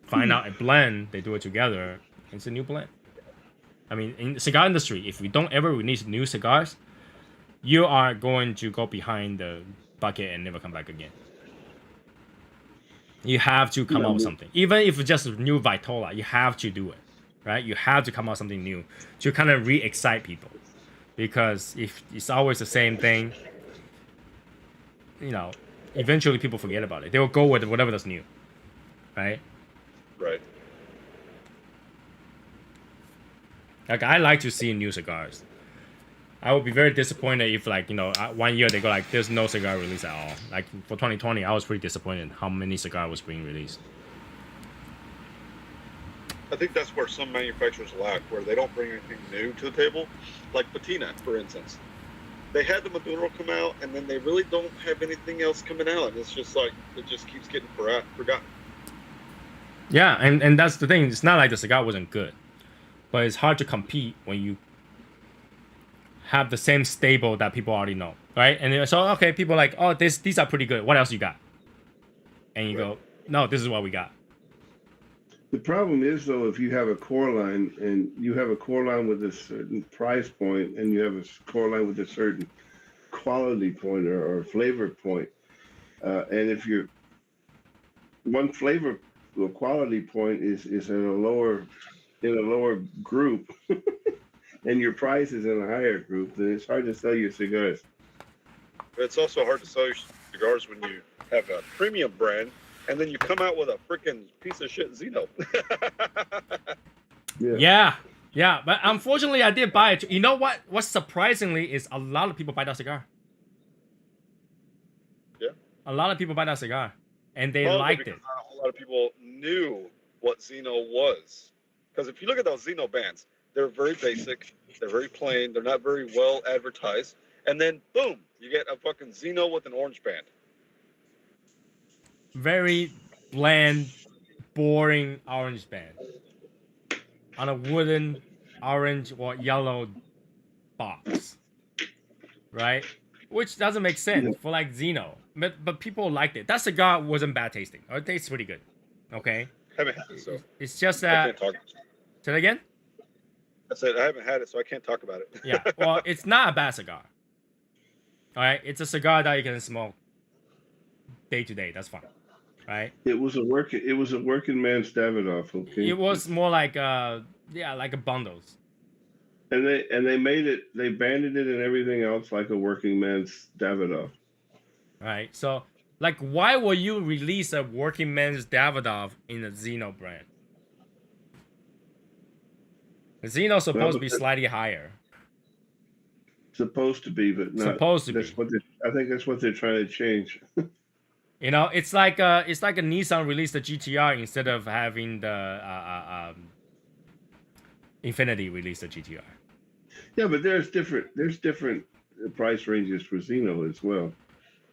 find out a blend, they do it together, it's a new blend. I mean, in the cigar industry, if we don't ever release new cigars, you are going to go behind the bucket and never come back again. You have to come out with something. Even if it's just a new Vitola, you have to do it. Right? You have to come out with something new to kind of re-excite people. Because if it's always the same thing, you know, eventually people forget about it. They will go with whatever that's new. Right? right. Like, I like to see new cigars. I would be very disappointed if, like, you know, 1 year they go like, there's no cigar release at all. Like, for 2020, I was pretty disappointed how many cigars was being released. I think that's where some manufacturers lack, where they don't bring anything new to the table. Like Patina, for instance. They had the Maduro come out, and then they really don't have anything else coming out. It's just like, it just keeps getting forgotten. Yeah, and that's the thing. It's not like the cigar wasn't good. but it's hard to compete when you have the same stable that people already know, right? And so okay, people are like, oh, these are pretty good. What else you got? And you go, no, this is what we got. The problem is though, if you have a core line and you have a core line with a certain price point and you have a core line with a certain quality point or flavor point, and if you're one flavor or quality point is in a lower group, and your price is in a higher group, then it's hard to sell your cigars. It's also hard to sell your cigars when you have a premium brand and then you come out with a freaking piece of shit Zeno. Yeah. But unfortunately, I did buy it. You know what? What surprisingly is a lot of people buy that cigar. Yeah. A lot of people buy that cigar, and they Probably liked it. because not a whole lot of people knew what Zeno was. Because if you look at those Zeno bands, they're very basic, they're very plain, they're not very well advertised, and then boom, you get a fucking Zeno with an orange band. Very bland, boring orange band on a wooden orange or yellow box, right? Which doesn't make sense for like Zeno, but people liked it. That cigar wasn't bad tasting. It tastes pretty good. Okay, Haven't had it, so it's just I that. can't talk. Say it again. I said I haven't had it, so I can't talk about it. Yeah, well, it's not a bad cigar. All right, it's a cigar that you can smoke day to day. That's fine, right? It was a working man's Davidoff. Okay. It was more like like a bundles. And they made it. They banded it and everything else like a working man's Davidoff. Right. So, like, why will you release a working man's Davidoff in a Zeno brand? The Zeno's supposed to be slightly higher. Supposed to be, but not. Supposed to that's be. What I think that's what they're trying to change. You know, it's like a Nissan released the GTR instead of having the Infinity release the GTR. Yeah, but there's different price ranges for Zeno as well.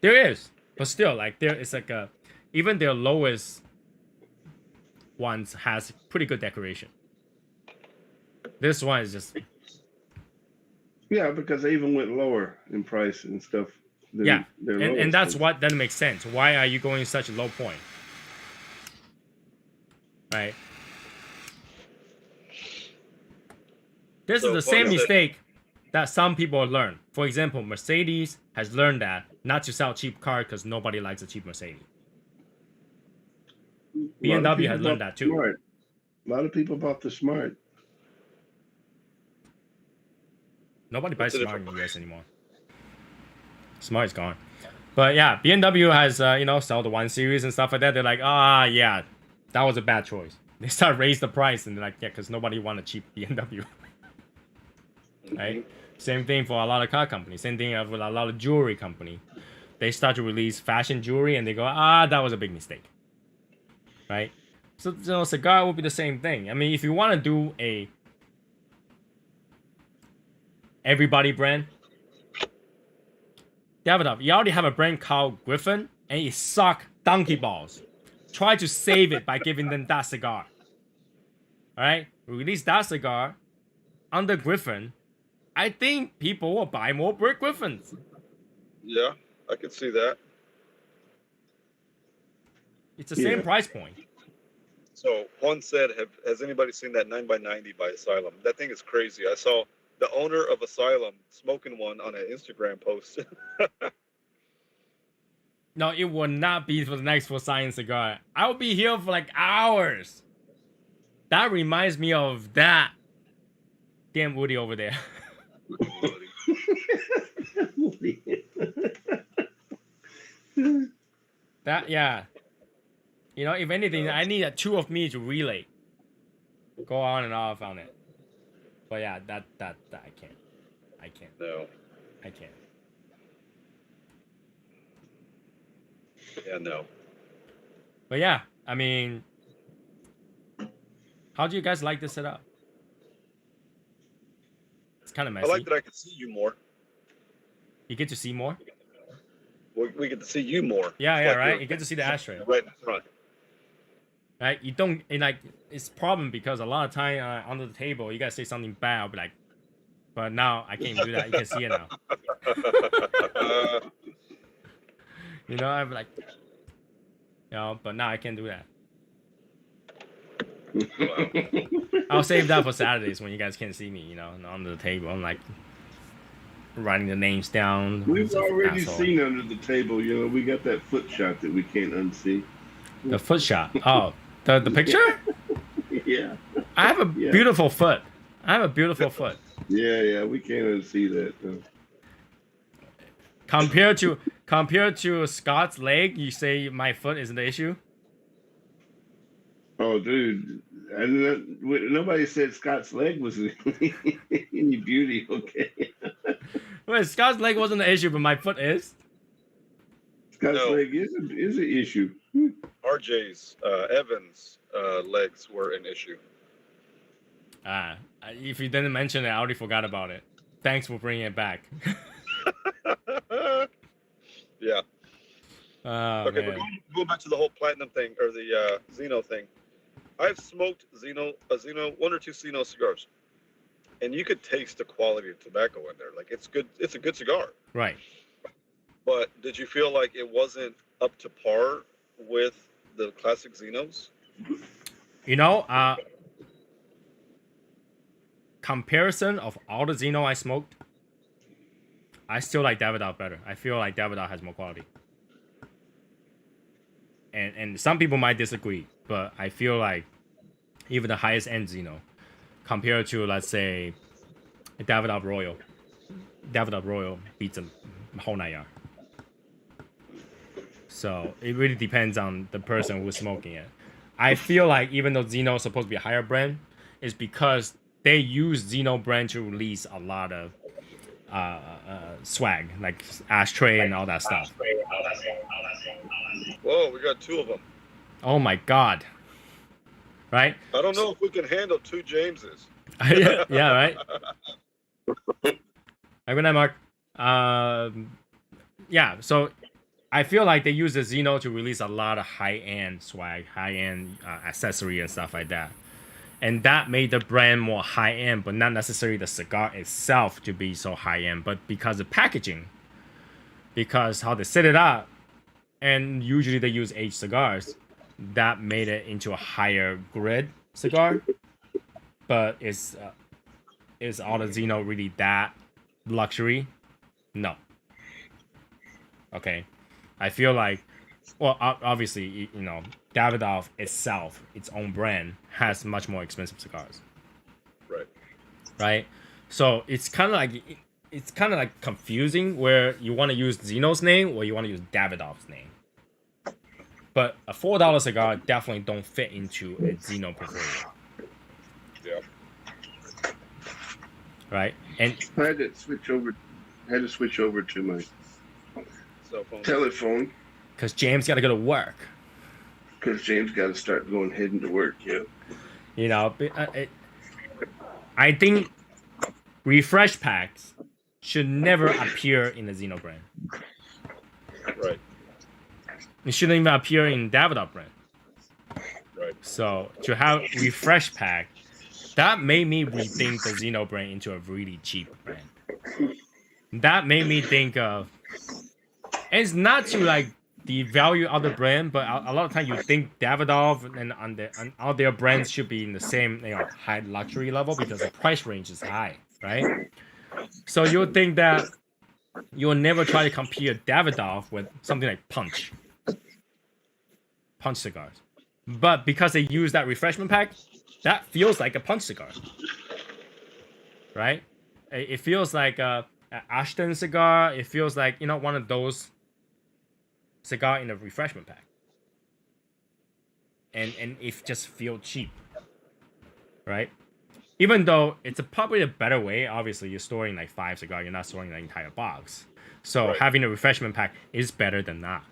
There is, but still, like it's like even their lowest ones has pretty good decoration. This one is just Yeah, because they even went lower in price and stuff. And that's what doesn't make sense. Why are you going such a low point? Right. This is the same mistake that some people learn. For example, Mercedes has learned that not to sell cheap cars because nobody likes a cheap Mercedes. BMW has learned that too. Smart. A lot of people bought the Smart. Nobody buys Smart in the US anymore. Smart is gone. But yeah, BMW has sell the 1 Series and stuff like that. They're like, yeah, that was a bad choice. They start raise the price and they're like, yeah, because nobody want a cheap BMW. Right? Same thing for a lot of car companies. Same thing with a lot of jewelry company. They start to release fashion jewelry and they go, that was a big mistake. Right? So cigar will be the same thing. I mean, if you want to do a everybody brand, Davidoff, you already have a brand called Griffin and it suck donkey balls. Try to save it by giving them that cigar. Alright? Release that cigar under Griffin. I think people will buy more Brick Griffins. Yeah, I could see that. It's the same price point. So Juan said, has anybody seen that 9x90 by Asylum? That thing is crazy. I saw the owner of Asylum smoking one on an Instagram post. No, it will not be for the next For Science cigar. I will be here for like hours. That reminds me of that damn Woody over there. That, yeah. You know, if anything, I need two of me to relay. Go on and off on it. But yeah, that I can't. No. I can't. Yeah, no. But yeah, I mean, how do you guys like this setup? It's kind of messy. I like that I can see you more. You get to see more? We get to see you more. Yeah, Like right? you're You get to see the ashtray. right in front. right? You don't and like it's problem because a lot of time under the table you gotta say something bad. I'll be like, but now I can't do that. You can see it now. You know, I'm like, you know, but now I can't do that. I'll save that for Saturdays when you guys can't see me. You know, under the table. I'm like writing the names down. We've already Asshole. seen under the table. You know, we got that foot shot that we can't unsee. The foot shot. Oh, the picture? Yeah. I have a beautiful foot. I have a beautiful foot. Yeah, we can't unsee that. Compared to Scott's leg, you say my foot isn't the issue? Oh, dude. Nobody said Scott's leg was any beauty, okay? Wait, Scott's leg wasn't the issue, but my foot is? Scott's No. leg is an issue. RJ's Evans legs were an issue. If you didn't mention it, I already forgot about it. Thanks for bringing it back. Yeah. Okay, Man. but going back to the whole platinum thing or the Xeno thing, I've smoked one or two Xeno cigars, and you could taste the quality of tobacco in there. Like it's good. It's a good cigar. Right. But did you feel like it wasn't up to par with the classic Xenos? You know, comparison of all the Xeno I smoked, I still like Davidoff better. I feel like Davidoff has more quality. And some people might disagree, but I feel like even the highest end Xeno, compared to, let's say, Davidoff Royal beats a whole 9 yard. So it really depends on the person who's smoking it. I feel like even though Xeno is supposed to be a higher brand, it's because they use Xeno brand to release a lot of swag, like ashtray and all that stuff. Whoa, we got two of them. Oh my god. Right? I don't know if we can handle two Jameses. Yeah, right? Good night, Mark. Yeah, so I feel like they use the Xeno to release a lot of high-end swag, high-end accessory and stuff like that. And that made the brand more high-end, but not necessarily the cigar itself to be so high-end, but because of packaging. Because how they set it up, and usually they use aged cigars, that made it into a higher grid cigar. But is all the Xeno really that luxury? No. Okay. I feel like, well, obviously, you know, Davidoff itself, its own brand, has much more expensive cigars. Right. Right? So it's kind of like confusing where you want to use Xeno's name or you want to use Davidoff's name. But a $4 cigar definitely don't fit into a Xeno portfolio. Yeah. Right? And I had to switch over to my Cell phone. telephone because James got to go to work. because James got to start heading to work. Yeah. You know, I think refresh packs should never appear in the Xeno brand. Right. It shouldn't even appear in Davidoff brand. Right. So to have refresh pack, that made me rethink the Xeno brand into a really cheap brand. That made me think of, and it's not to like devalue other brand, but a lot of times you think Davidoff and all their brands should be in the same, you know, high luxury level because the price range is high, right? So you'll think that you'll never try to compare Davidoff with something like Punch cigars. But because they use that refreshment pack, that feels like a Punch cigar. Right? It feels like a Ashton cigar. It feels like, you know, one of those cigar in a refreshment pack. And it just feels cheap. Right? Even though it's probably a better way, obviously you're storing like 5 cigars, you're not storing the entire box. So Right. having a refreshment pack is better than that.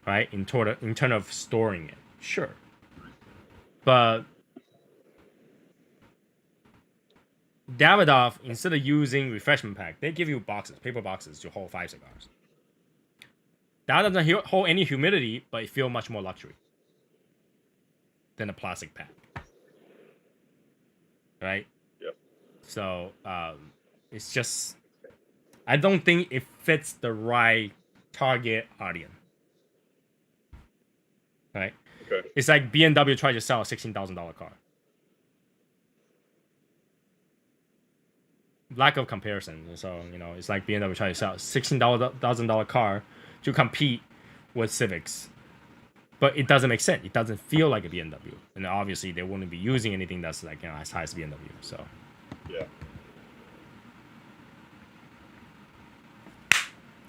Right? In terms of storing it. Sure. But Davidoff, instead of using refreshment pack, they give you boxes, paper boxes to hold 5 cigars. That doesn't hold any humidity, but it feels much more luxury. than a plastic pack. Right? Yep. So it's just, I don't think it fits the right target audience. Right? Okay. It's like BMW tried to sell a $16,000 car. Lack of comparison. So, you know, it's like BMW trying to sell a $16,000 car to compete with Civics. But it doesn't make sense. It doesn't feel like a BMW. And obviously they wouldn't be using anything that's like, you know, as high as BMW. So Yeah.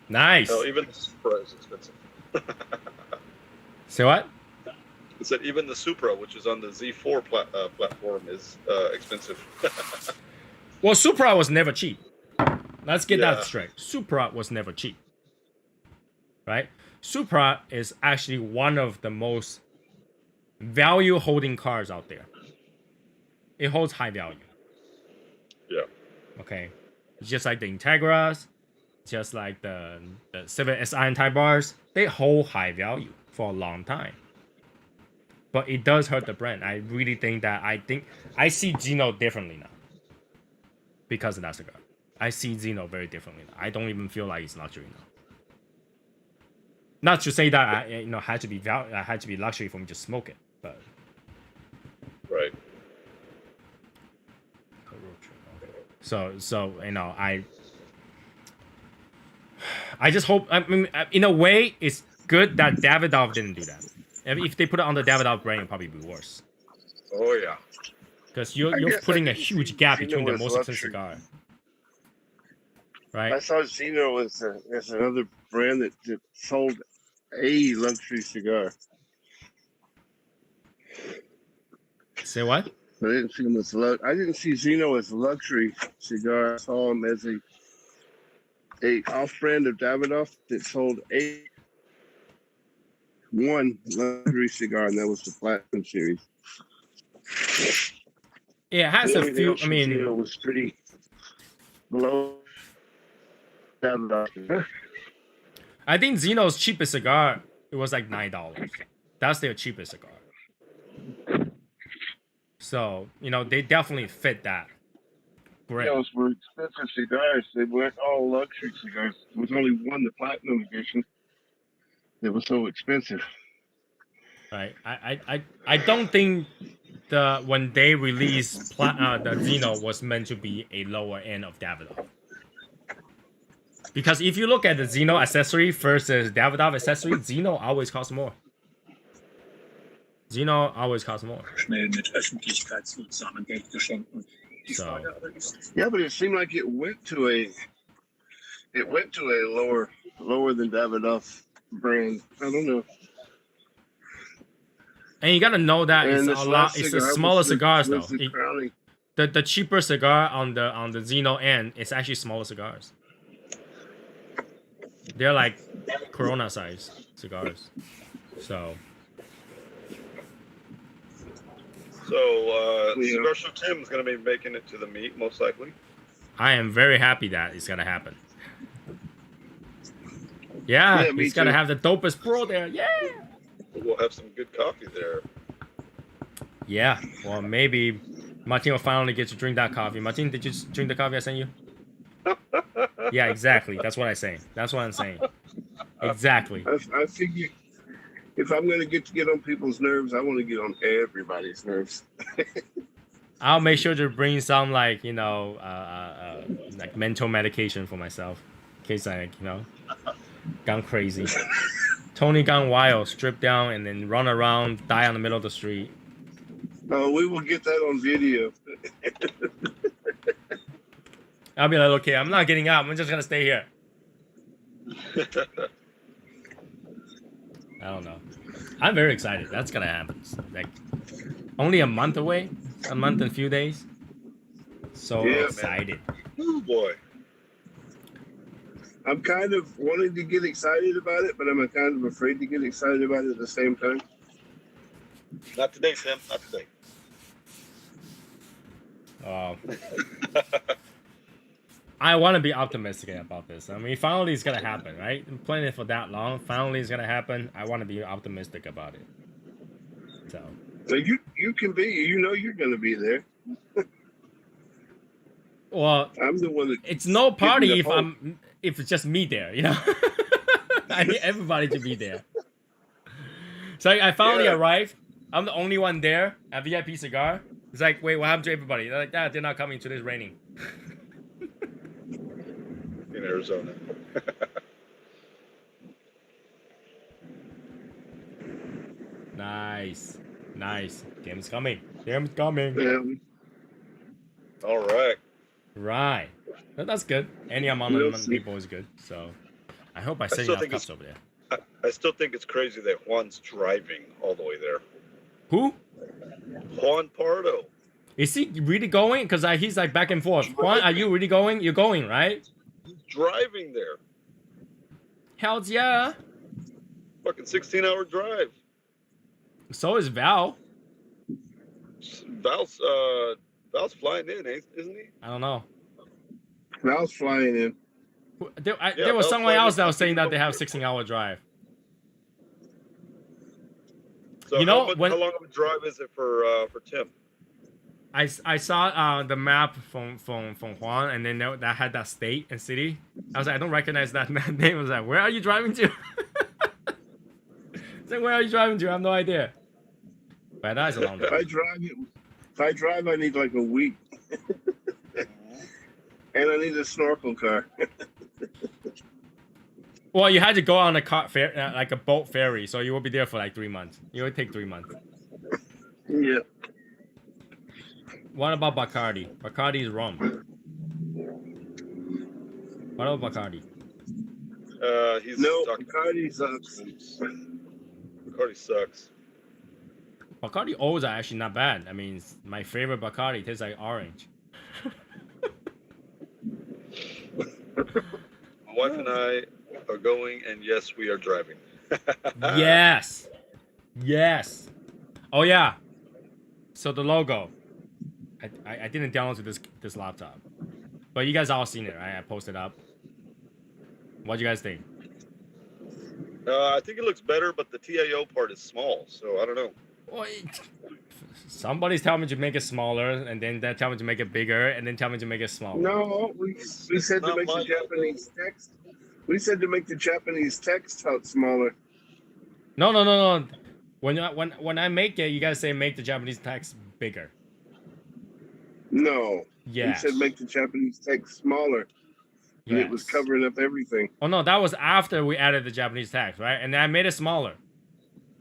nice. No, even the Supra is expensive. Say what? I said even the Supra, which is on the Z4 platform, is expensive. Well, Supra was never cheap. Let's get Yeah. that straight. Supra was never cheap. Right? Supra is actually one of the most value holding cars out there. It holds high value. Yeah. Okay. It's just like the Integras, just like the Civic Si and Type Bars. They hold high value for a long time. But it does hurt the brand. I really think that I see Xeno differently now. Because of that cigar. I see Xeno very differently now. I don't even feel like it's luxury now. Not to say that had to be luxury for me to smoke it, but Right. so you know, I just hope, I mean, in a way it's good that Davidoff didn't do that. If they put it on the Davidoff brand, it'd probably be worse. Oh yeah. Because you're guess putting I a can huge see gap Xeno between the as most expensive luxury. cigar. Right? I saw Xeno as another brand that sold a luxury cigar. Say what? I didn't see him as I didn't see Xeno as a luxury cigar. I saw him as a off-brand of Davidoff that sold one luxury cigar, and that was the Platinum Series. Yeah, it has a Everything few. else I from mean, Xeno was pretty below Davidoff. I think Xeno's cheapest cigar, it was like $9. That's their cheapest cigar. So, you know, they definitely fit that. Great. Those were expensive cigars. They weren't all luxury cigars. There was only one, the Platinum Edition, that was so expensive. Right. I don't think when they released the Xeno was meant to be a lower end of Davidoff. Because if you look at the Xeno accessory versus Davidoff accessory, Xeno always costs more. Xeno always costs more. Schnell mit Öffentlichkeitswirksamen Geldgeschenken. Die So- Frage aber ist, Yeah, but it seemed like it went to a lower than Davidoff brand. I don't know. And you gotta know that And it's this a last lot. It's cigar the was smaller the- cigars was though. the crowning. The cheaper cigar on the Xeno end is actually smaller cigars. They're like Corona size cigars. So So Yeah. Cigar Show Tim's going to be making it to the meet most likely. I am very happy that it's gonna happen. Yeah, Yeah, me he's gonna too. have the dopest pro there. Yeah. We'll have some good coffee there. Yeah. Well, maybe Martin will finally get to drink that coffee. Martin, did you drink the coffee I sent you? Yeah, exactly. That's what I'm saying. That's what I'm saying. Exactly. I figure if I'm going to get on people's nerves, I want to get on everybody's nerves. I'll make sure to bring some like like mental medication for myself in case I gone crazy. Tony gone wild, stripped down, and then run around, die on the middle of the street. Oh, we will get that on video. I'll be like, okay, I'm not getting out. I'm just gonna stay here. I don't know. I'm very excited. That's gonna happen. It's like only a month away, a month and a few days. So Yeah, man. excited. Oh boy. I'm kind of wanting to get excited about it, but I'm kind of afraid to get excited about it at the same time. Not today, Tim. Not today. I want to be optimistic about this. I mean, finally it's gonna happen, right? I'm planning it for that long. Finally it's gonna happen. I want to be optimistic about it. So So you can be. You know you're going to be there. Well, I'm the one that. it's no Getting party the if hope. if it's just me there, you know. I need everybody to be there. So I finally Yeah. arrived. I'm the only one there at VIP Cigar. It's like, wait, what happened to everybody? They're like, they're not coming today. It's raining. In Arizona. Nice. Game's coming. Yeah, All right. Right. That's good. Any amount We'll of see. people is good. So I hope I set still enough think cups over there. I still think it's crazy that Juan's driving all the way there. Who? Juan Pardo. Is he really going? Because he's like back and forth. Juan, are you really going? You're going, right? He's driving there. Hells yeah. Fucking 16-hour drive. So is Val. Val's flying in, isn't he? I don't know. Val's flying in. There was Val's someone flying else in. that was saying that they have 16-hour drive. So You know, how when- long of a drive is it for Tim? I saw the map from Juan, and then that had that state and city. I was like, I don't recognize that name. I was like, where are you driving to? It's like, where are you driving to? I have no idea. But that is a long If I drive. drive, I need like a week, and I need a snorkel car. Well, you had to go on a like a boat ferry, so you will be there for like 3 months. It would take 3 months. Yeah. What about Bacardi? Bacardi is rum. What about Bacardi? He's No, stuck. Bacardi sucks. Bacardi sucks. Bacardi O's are actually not bad. I mean, my favorite Bacardi tastes like orange. My wife and I are going, and yes, we are driving. Yes. Oh yeah. So the logo. I didn't download to this laptop, but you guys all seen it, right? I posted up. What do you guys think? I think it looks better, but the TAO part is small, so I don't know. Well, somebody's telling me to make it smaller, and then they tell me to make it bigger, and then tell me to make it smaller. No, we said to Not make the my- Japanese text. We said to make the Japanese text out smaller. No. When I make it, you guys say make the Japanese text bigger. No. Yes. We said make the Japanese text smaller. And it was Yes. covering up everything. Oh no, that was after we added the Japanese text, right? And then I made it smaller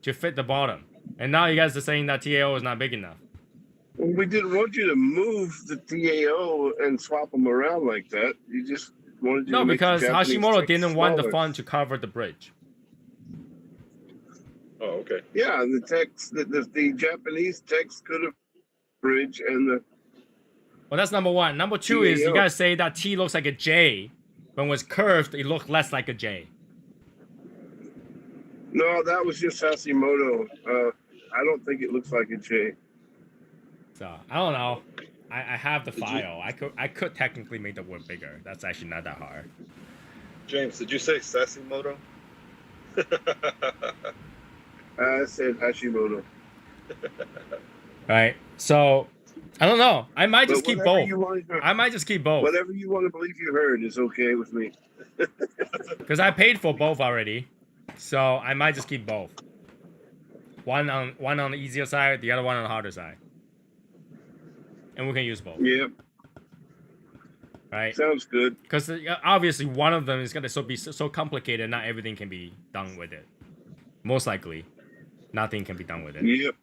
to fit the bottom. And now you guys are saying that TAO is not big enough. Well, we didn't want you to move the TAO and swap them around like that. You just wanted you No, to make the because Japanese Hashimoto text didn't want the smaller. font to cover the bridge. Oh, okay. Yeah, and the text, the Japanese text could have bridge and the Well, that's number one. Number two is you TAO. guys say that T looks like a J. When it was curved, it looked less like a J. no, that was just Hashimoto. I don't think it looks like a J. So I don't know. I have the file. I could technically make the word bigger. That's actually not that hard. James, did you say Sasimoto? I said Hashimoto. Right. So I don't know. I might just But keep whatever both. you want to- I might just keep both Whatever you want to believe you heard is okay with me. because I paid for both already. So I might just keep both. One on the easier side, the other one on the harder side, and we can use both. Yep, Right. sounds good. Because obviously be so complicated, not everything can be done with it. Most likely, nothing can be done with it. Yep.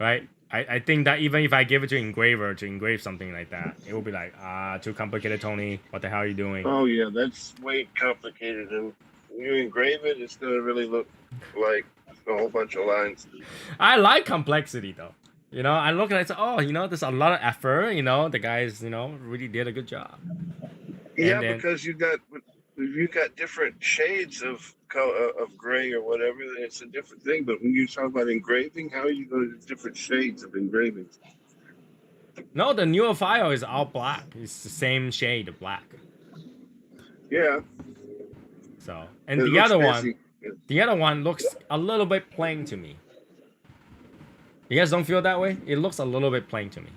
Right? I think that even if I give it to engraver to engrave something like that, it will be like, too complicated, Tony. What the hell are you doing? Oh yeah, that's way complicated. And when you engrave it, it's gonna really look like a whole bunch of lines. I like complexity though. You know, I look at it and say, oh, you know, there's a lot of effort. You know, the guys, you know, really did a good job. Yeah, then- because you got different shades of of gray or whatever. Then it's a different thing. But when you talk about engraving, how are you going to do different shades of engraving? No, the newer file is all black. It's the same shade of black. Yeah. So, and it the looks other fancy. one looks a little bit plain to me. You guys don't feel that way? It looks a little bit plain to me.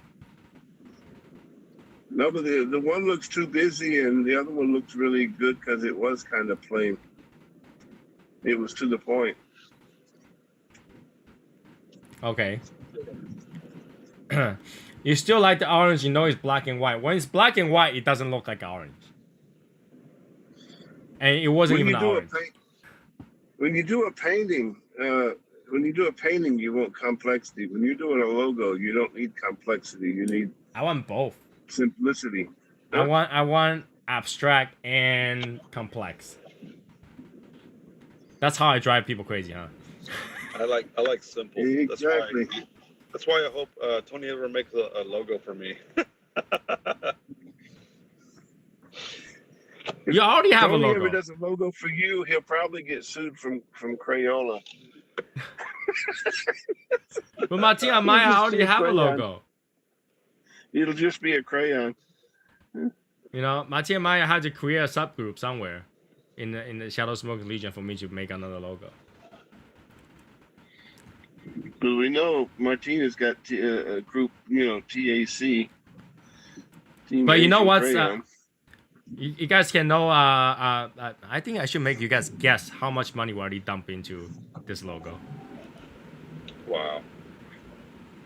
No, but the one looks too busy, and the other one looks really good because it was kind of plain. It was to the point. Okay. You still like the orange, you know it's black and white. When it's black and white, it doesn't look like orange. And it wasn't even orange. When you do a painting, you want complexity. When you're doing a logo, you don't need complexity. You need I want both. simplicity. I want abstract and complex. That's how I drive people crazy, huh? I like simple. Exactly. That's why I hope Tony ever makes a logo for me. You already have Tony a ever logo. does a logo for you, he'll probably get sued from Crayola. But Martina Maya already have a logo. It'll just be a crayon. You know, Martina Maya had to create a subgroup somewhere in the Shadow Smoke Legion for me to make another logo. But we know Martina's got a group, TAC. But you know what's Crayon. you guys can know. I think I should make you guys guess how much money we already dumped into this logo. Wow.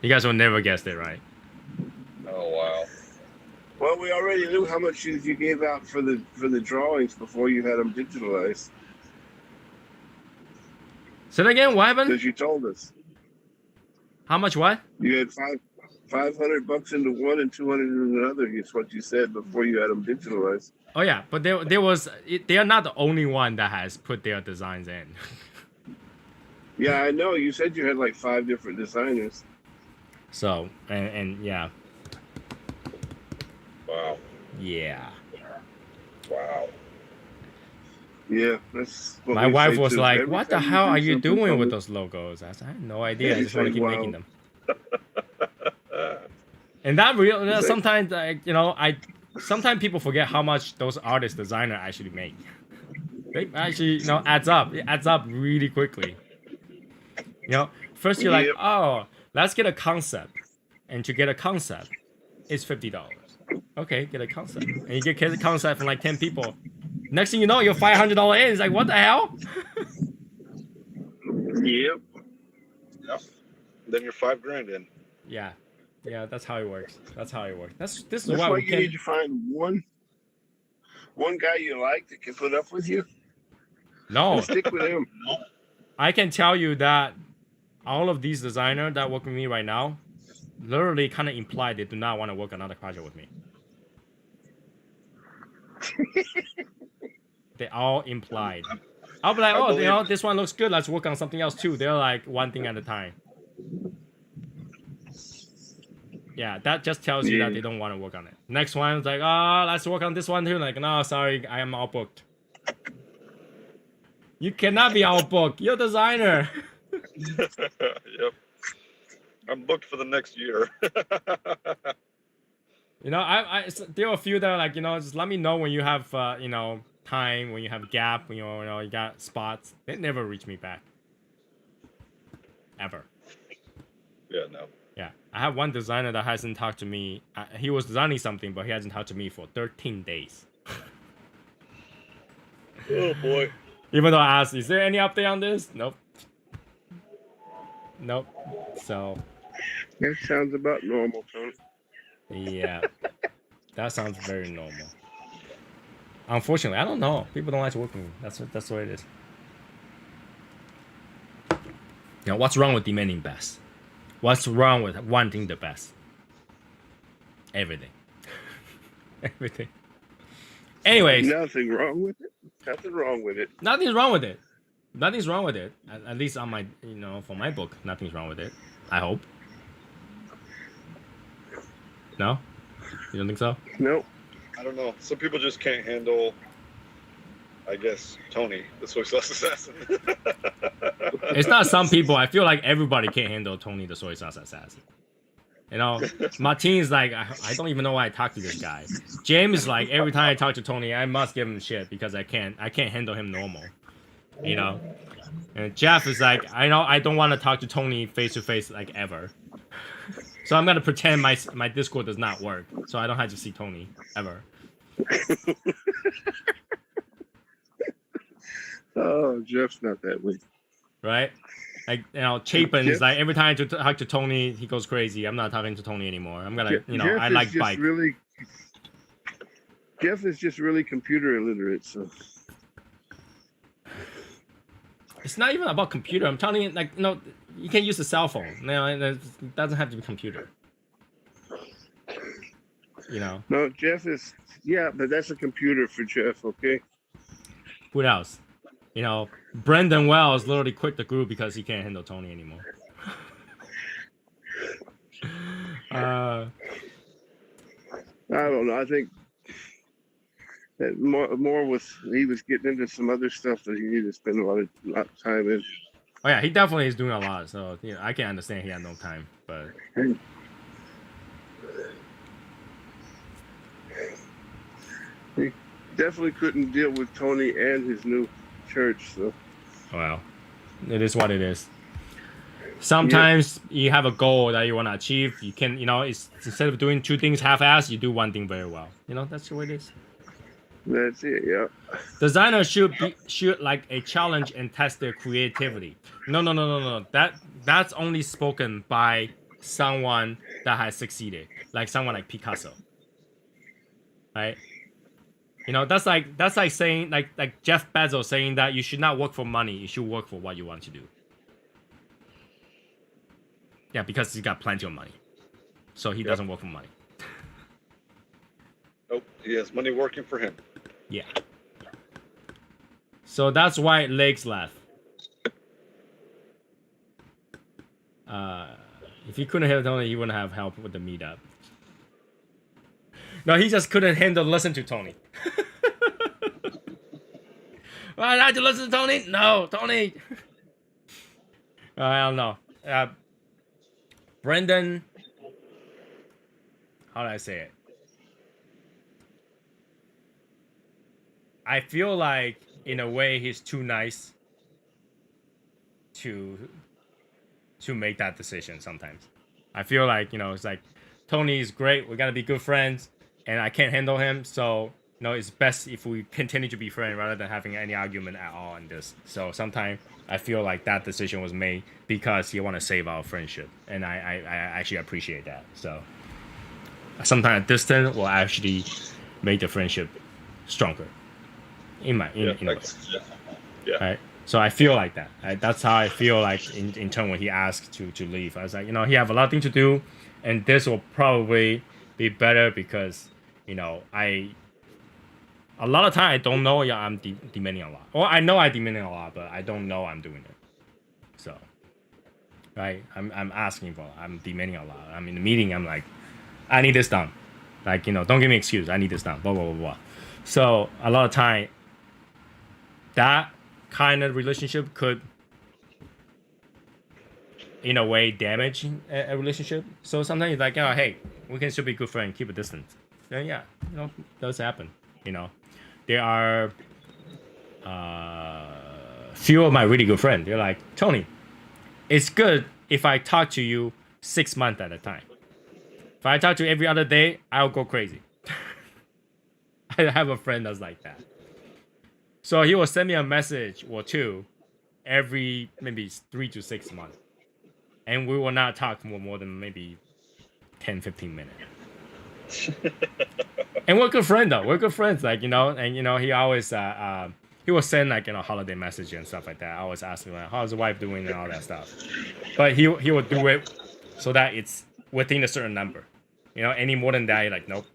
You guys will never guess it, right? Oh wow. Well, we already knew how much you gave out for the drawings before you had them digitalized. Say that again. What happened? Because you told us How much? What? you had $500 into one and 200 into another. It's what you said before you had them digitalized. Oh yeah, but there was. They are not the only one that has put their designs in. Yeah, I know. You said you had like 5 different designers. So and yeah, Wow. yeah. Wow. Yeah, that's what My we wife say was too. like, Every "What the time you hell do are you something doing with public- those logos?" I said, "I have no idea. I Yeah, just want to keep wow. making them." And that sometimes, sometimes people forget how much those artists, designer actually make. They actually, adds up. It adds up really quickly. First you're like, Yep. oh, let's get a concept, and to get a concept, it's $50. Okay, get a concept, and you get a concept from like 10 people. Next thing you know, you're $500 in. It's like, what the hell? Yep. Yep. Then you're $5,000 in. Yeah, that's how it works. This is That's why why we you can. need to find one guy you like that can put up with you. No, And stick with him. I can tell you that all of these designers that work with me right now, literally kind of imply they do not want to work another project with me. They all implied. I'll be like, I oh, believe- this one looks good. Let's work on something else too. They're like one thing at a time. Yeah, that just tells you that they don't want to work on it. Next one's like, oh, let's work on this one too. Like, no, sorry, I am all booked. You cannot be all booked. You're a designer. Yep. I'm booked for the next year. There are a few that are like, just let me know when you have, time, when you have gap, when you got spots. They never reach me back. Ever. Yeah, no. Yeah, I have one designer that hasn't talked to me. He was designing something, but he hasn't talked to me for 13 days. Oh boy. Even though I asked, is there any update on this? Nope. So, That sounds about normal, Tony. yeah, that sounds very normal. Unfortunately, I don't know. People don't like to work with me. That's the way it is. What's wrong with demanding best? What's wrong with wanting the best? Everything. Everything. Anyways, Nothing wrong with it. Nothing's wrong with it. nothing's wrong with it. Nothing's wrong with it. At least on my, for my book, nothing's wrong with it. I hope. No? You don't think so? Nope. I don't know. Some people just can't handle, I guess, Tony, the soy sauce assassin. It's not some people. I feel like everybody can't handle Tony the soy sauce assassin. Martin's like, I don't even know why I talk to this guy. James is like, every time I talk to Tony, I must give him shit because I can't handle him normal. And Jeff is like, I know I don't want to talk to Tony face to face like ever. So I'm gonna pretend my Discord does not work, so I don't have to see Tony ever. Oh, Jeff's not that way. Right? Like, you know, Chapin is like, every time I talk to Tony, he goes crazy. I'm not talking to Tony anymore. I'm gonna, you know, Jeff I is like just bike. Jeff is just really computer illiterate, so. It's not even about computer. I'm telling you, like, you know, you can use a cell phone. You know, it doesn't have to be computer. You know. No, Jeff is, yeah, but that's a computer for Jeff, okay? Who else? You know, Brendan Wells literally quit the group because he can't handle Tony anymore. I don't know. I think that more was, he was getting into some other stuff that he needed to spend a lot of time in. Oh yeah, he definitely is doing a lot. So you know, I can understand he had no time, but he definitely couldn't deal with Tony and his new church. So well, it is what it is. Sometimes you have a goal that you want to achieve. You can, you know, it's instead of doing two things half-assed, you do one thing very well. You know, that's the way it is. That's it. Yeah. Designers should like a challenge and test their creativity. No. That's only spoken by someone that has succeeded, like someone like Picasso. Right? You know, that's like saying like Jeff Bezos saying that you should not work for money, you should work for what you want to do. Yeah, because he's got plenty of money. So he doesn't work for money. Nope, he has money working for him. Yeah. So that's why Legs left. If he couldn't handle Tony, he wouldn't have help with the meetup. No, he just couldn't handle listen to Tony. Well, I had to listen to Tony? No, Tony. I don't know. Brendan, how do I say it? I feel like, in a way, he's too nice to make that decision sometimes. I feel like, you know, it's like, Tony is great, we're gonna be good friends, and I can't handle him, so, you know, it's best if we continue to be friends rather than having any argument at all on this. So sometimes I feel like that decision was made because he want to save our friendship, and I actually appreciate that. So sometimes a distance will actually make the friendship stronger. In a way. Yeah. Right? So I feel like that. That's how I feel like in turn when he asked to leave. I was like, you know, he have a lot of things to do, and this will probably be better because, you know, a lot of time I don't know I'm demanding a lot. Or I know I'm demanding a lot, but I don't know I'm doing it. So, right? I'm asking for, I'm demanding a lot. I'm in the meeting, I'm like, I need this done. Like, you know, don't give me an excuse. I need this done. Blah, blah, blah, blah. So a lot of time, that kind of relationship could, in a way, damage a relationship. So sometimes it's like, oh, hey, we can still be good friends, keep a distance. Then yeah, you know, does happen. You know, there are few of my really good friends. They're like, Tony, it's good if I talk to you 6 months at a time. If I talk to you every other day, I'll go crazy. I have a friend that's like that. So he will send me a message or two every maybe 3 to 6 months. And we will not talk for more than maybe 10, 15 minutes. And we're good friends though. We're good friends, like, you know, and you know, he always he will send like, you know, holiday message and stuff like that. I always ask him like, how's the wife doing and all that stuff. But he will do it so that it's within a certain number. You know, any more than that, you're like, nope.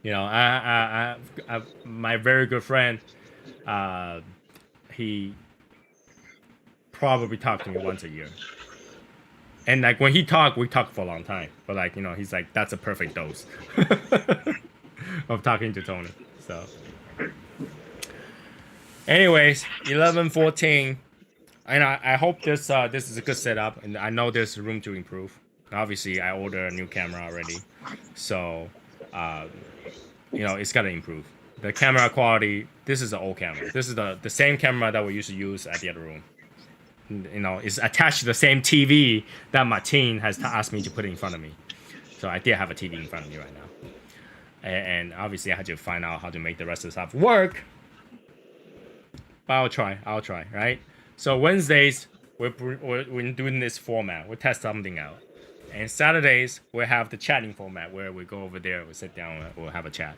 You know, I my very good friend, he probably talked to me once a year. And like when he talked, we talked for a long time. But like, you know, he's like, that's a perfect dose of talking to Tony. So anyways, 11:14. And I hope this is a good setup, and I know there's room to improve. Obviously, I ordered a new camera already, so you know, it's gotta improve. the camera quality. This is the old camera. This is the same camera that we used to use at the other room. You know, it's attached to the same TV that Martin has asked me to put in front of me. So I did have a TV in front of me right now. And obviously I had to find out how to make the rest of the stuff work. But I'll try, right? So Wednesdays, we're doing this format. We'll test something out. And Saturdays, we'll have the chatting format where we go over there, we sit down, we'll have a chat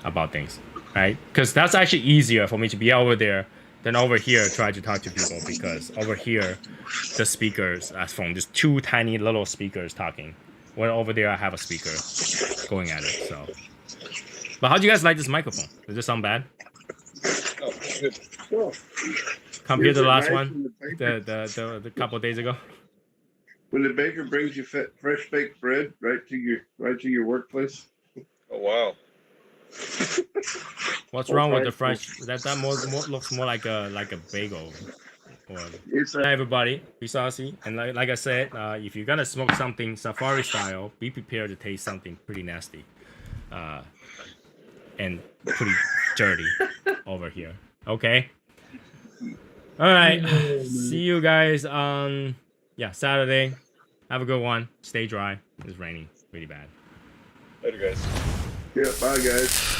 about things, right? Because that's actually easier for me to be over there than over here try to talk to people, because over here, the speakers, as from just two tiny little speakers talking. Where over there, I have a speaker going at it, so. But how do you guys like this microphone? Does this sound bad? Oh, good. Compared to the last Nice one, when the baker- the couple of days ago? when the baker brings you fresh baked bread right to your workplace. Oh, wow. What's wrong with the French? That more looks more like a bagel. Or, It's Hi everybody, Visasi. And like I said, if you're gonna smoke something safari style, be prepared to taste something pretty nasty, and pretty dirty over here. Okay. All right. See you guys on Saturday. Have a good one. Stay dry. It's raining really bad. Later, guys. yeah. Bye, guys.